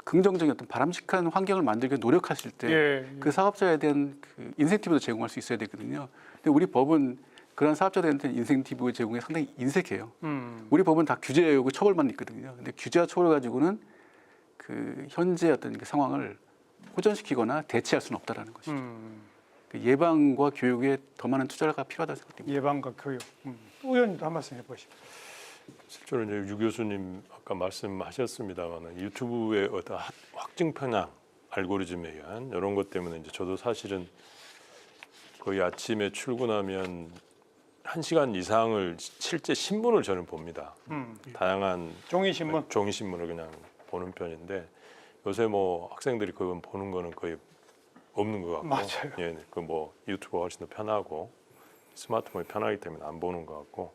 긍정적인 어떤 바람직한 환경을 만들기 위해 노력하실 때 그 사업자에 대한 그 인센티브도 제공할 수 있어야 되거든요. 근데 우리 법은 그런 사업자들한테 인센티브 제공에 상당히 인색해요. 우리 법은 다 규제하고 처벌만 있거든요. 근데 규제와 처벌 가지고는 그 현재 어떤 그 상황을 호전시키거나 대체할 수는 없다라는 것이죠. 그 예방과 교육에 더 많은 투자가 필요하다고 생각됩니다. 예방과 교육. 의원님도 한 말씀 해보시죠. 실제로 이제 유 교수님 아까 말씀하셨습니다만 유튜브의 어떤 확증 편향 알고리즘에 의한 이런 것 때문에 이제 저도 사실은 거의 아침에 출근하면 1시간 이상을 실제 신문을 저는 봅니다. 다양한 종이신문을 그냥 보는 편인데 요새 뭐 학생들이 그건 보는 거는 거의 없는 것 같고, 맞아요. 예, 그 뭐 유튜브가 훨씬 더 편하고 스마트폰이 편하기 때문에 안 보는 것 같고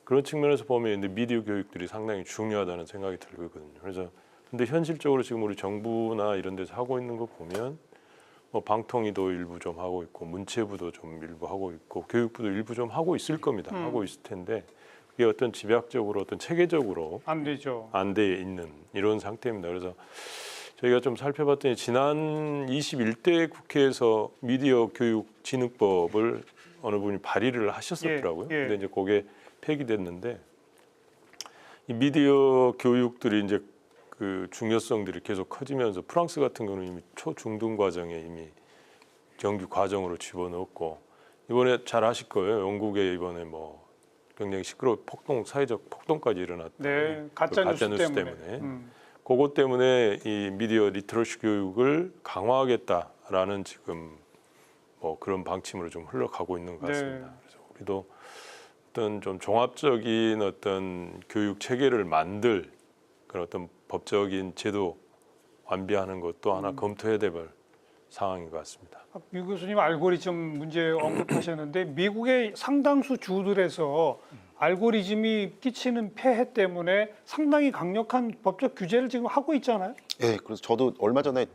그런 측면에서 보면 이제 미디어 교육들이 상당히 중요하다는 생각이 들거든요. 그래서 근데 현실적으로 지금 우리 정부나 이런 데서 하고 있는 거 보면 뭐 방통위도 일부 좀 하고 있고 문체부도 좀 일부 하고 있고 교육부도 일부 좀 하고 있을 겁니다. 하고 있을 텐데 그게 어떤 집약적으로 어떤 체계적으로 안 되죠. 안 돼 있는 이런 상태입니다. 그래서 저희가 좀 살펴봤더니 지난 21대 국회에서 미디어 교육 진흥법을 어느 분이 발의를 하셨었더라고요. 예, 예. 근데 이제 그게 폐기됐는데 이 미디어 교육들이 이제 그 중요성들이 계속 커지면서 프랑스 같은 경우는 이미 초중등 과정에 이미 정규 과정으로 집어넣었고 이번에 잘 아실 거예요. 영국에 이번에 뭐 굉장히 시끄러운 사회적 폭동까지 일어났던 네, 가짜뉴스 때문에. 그것 때문에 이 미디어 리터러시 교육을 강화하겠다라는 지금 뭐 그런 방침으로 좀 흘러가고 있는 것 같습니다. 네. 그래서 우리도 어떤 좀 종합적인 어떤 교육 체계를 만들 그런 어떤 법적인 제도 완비하는 것도 하나 검토해야 될 상황인 것 같습니다. 유 교수님 알고리즘 문제 언급하셨는데 미국의 상당수 주들에서 알고리즘이 끼치는 폐해 때문에 상당히 강력한 법적 규제를 지금 하고 있잖아요. 예, 그래서 저도 얼마 전에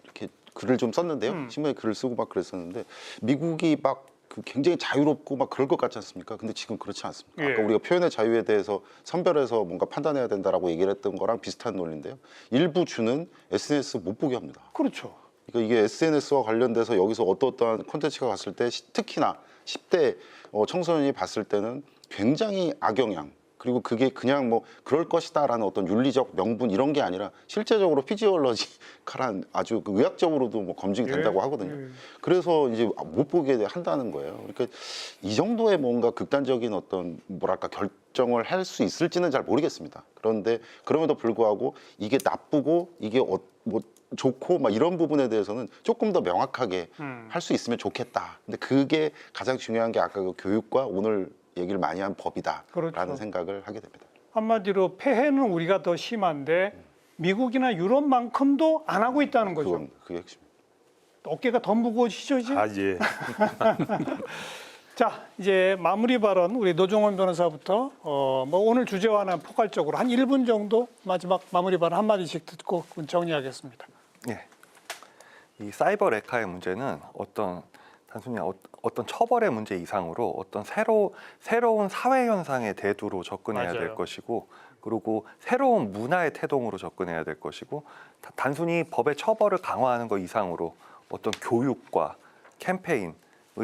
이렇게 글을 좀 썼는데요. 신문에 글을 쓰고 막 그랬었는데 미국이 막 굉장히 자유롭고 막 그럴 것 같지 않습니까? 근데 지금 그렇지 않습니다. 예. 아까 우리가 표현의 자유에 대해서 선별해서 뭔가 판단해야 된다라고 얘기를 했던 거랑 비슷한 논리인데요. 일부 주는 SNS 못 보게 합니다. 그렇죠. 그러니까 이게 SNS와 관련돼서 여기서 어떠한 콘텐츠가 갔을 때 특히나 10대 청소년이 봤을 때는 굉장히 악영향 그리고 그게 그냥 뭐 그럴 것이다라는 어떤 윤리적 명분 이런 게 아니라 실제적으로 피지올로지컬한 아주 그 의학적으로도 뭐 검증이 된다고 하거든요. 그래서 이제 못 보게 한다는 거예요. 그러니까 이 정도의 뭔가 극단적인 어떤 뭐랄까 결정을 할 수 있을지는 잘 모르겠습니다. 그런데 그럼에도 불구하고 이게 나쁘고 이게 뭐 좋고 막 이런 부분에 대해서는 조금 더 명확하게 할 수 있으면 좋겠다. 근데 그게 가장 중요한 게 아까 그 교육과 오늘 얘기를 많이 한 법이다라는 그렇죠. 생각을 하게 됩니다. 한마디로 폐해는 우리가 더 심한데 미국이나 유럽만큼도 안 하고 있다는 거죠. 그게 핵심입니다. 어깨가 더 무거워지죠 이제? 예. 자, 이제 마무리 발언 우리 노종원 변호사부터 뭐 오늘 주제와는 포괄적으로 한 1분 정도 마지막 마무리 발언 한마디씩 듣고 정리하겠습니다. 예. 이 사이버 레카의 문제는 단순히 어떤 처벌의 문제 이상으로 어떤 새로운 사회 현상의 대두로 접근해야 될 것이고 그리고 새로운 문화의 태동으로 접근해야 될 것이고 단순히 법의 처벌을 강화하는 것 이상으로 어떤 교육과 캠페인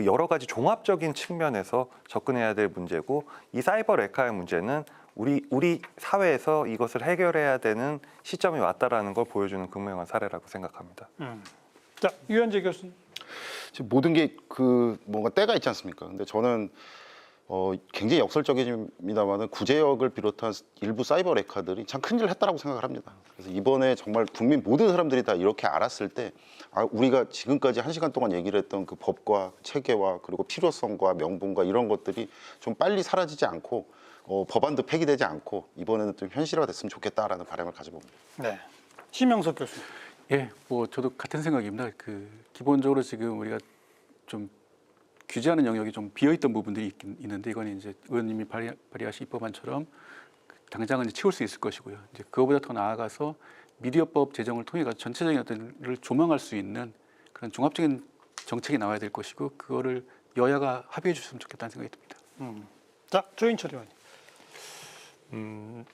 여러 가지 종합적인 측면에서 접근해야 될 문제고 이 사이버 레카의 문제는 우리 사회에서 이것을 해결해야 되는 시점이 왔다라는 걸 보여주는 극명한 사례라고 생각합니다. 자, 유현재 교수님. 지금 모든 게 뭔가 때가 있지 않습니까? 근데 저는 굉장히 역설적입니다만은 구제역을 비롯한 일부 사이버 레카들이 참 큰일을 했다라고 생각을 합니다. 그래서 이번에 정말 국민 모든 사람들이 다 이렇게 알았을 때 우리가 지금까지 1시간 동안 얘기를 했던 그 법과 체계와 그리고 필요성과 명분과 이런 것들이 좀 빨리 사라지지 않고 법안도 폐기되지 않고 이번에는 좀 현실화가 됐으면 좋겠다라는 바람을 가져봅니다. 네, 심영석 교수님. 예, 뭐 저도 같은 생각입니다. 기본적으로 지금 우리가 좀 규제하는 영역이 좀 비어있던 부분들이 있는데 이건 이제 의원님이 발의하신 입법안처럼 당장은 이제 채울 수 있을 것이고요. 이제 그거보다 더 나아가서 미디어법 제정을 통해 전체적인 어떤를 조망할 수 있는 그런 종합적인 정책이 나와야 될 것이고 그거를 여야가 합의해 주셨으면 좋겠다는 생각이 듭니다. 자, 조인철 의원님.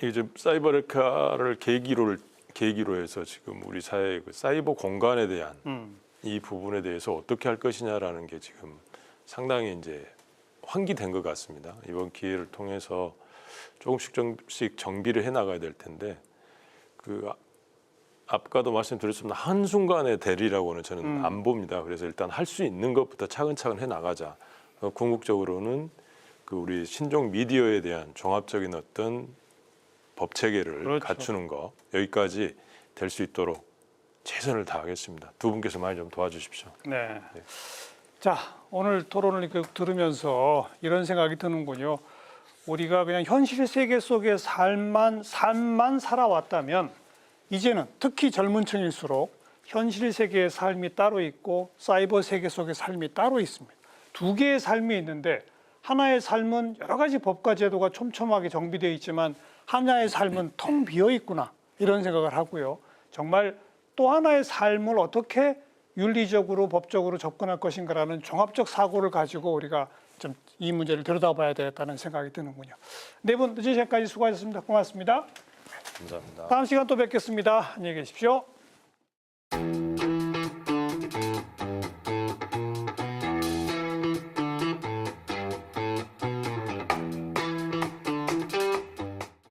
이제 사이버 레카를 계기로 해서 지금 우리 사회의 그 사이버 공간에 대한 이 부분에 대해서 어떻게 할 것이냐라는 게 지금 상당히 이제 환기된 것 같습니다. 이번 기회를 통해서 조금씩 정비를 해 나가야 될 텐데 아까도 말씀드렸지만 한순간의 대리라고는 저는 안 봅니다. 그래서 일단 할 수 있는 것부터 차근차근 해 나가자. 궁극적으로는 그 우리 신종 미디어에 대한 종합적인 어떤 법 체계를 그렇죠. 갖추는 거 여기까지 될 수 있도록 최선을 다하겠습니다. 두 분께서 많이 좀 도와주십시오. 네. 네. 자, 오늘 토론을 이렇게 들으면서 이런 생각이 드는군요. 우리가 그냥 현실 세계 속의 삶만 살아왔다면 이제는 특히 젊은 층일수록 현실 세계의 삶이 따로 있고 사이버 세계 속의 삶이 따로 있습니다. 두 개의 삶이 있는데 하나의 삶은 여러 가지 법과 제도가 촘촘하게 정비되어 있지만 하나의 삶은 텅 비어 있구나 이런 생각을 하고요. 정말 또 하나의 삶을 어떻게 윤리적으로 법적으로 접근할 것인가라는 종합적 사고를 가지고 우리가 좀 이 문제를 들여다봐야 되겠다는 생각이 드는군요. 네 분 늦은 시간까지 수고하셨습니다. 고맙습니다. 감사합니다. 다음 시간 또 뵙겠습니다. 안녕히 계십시오.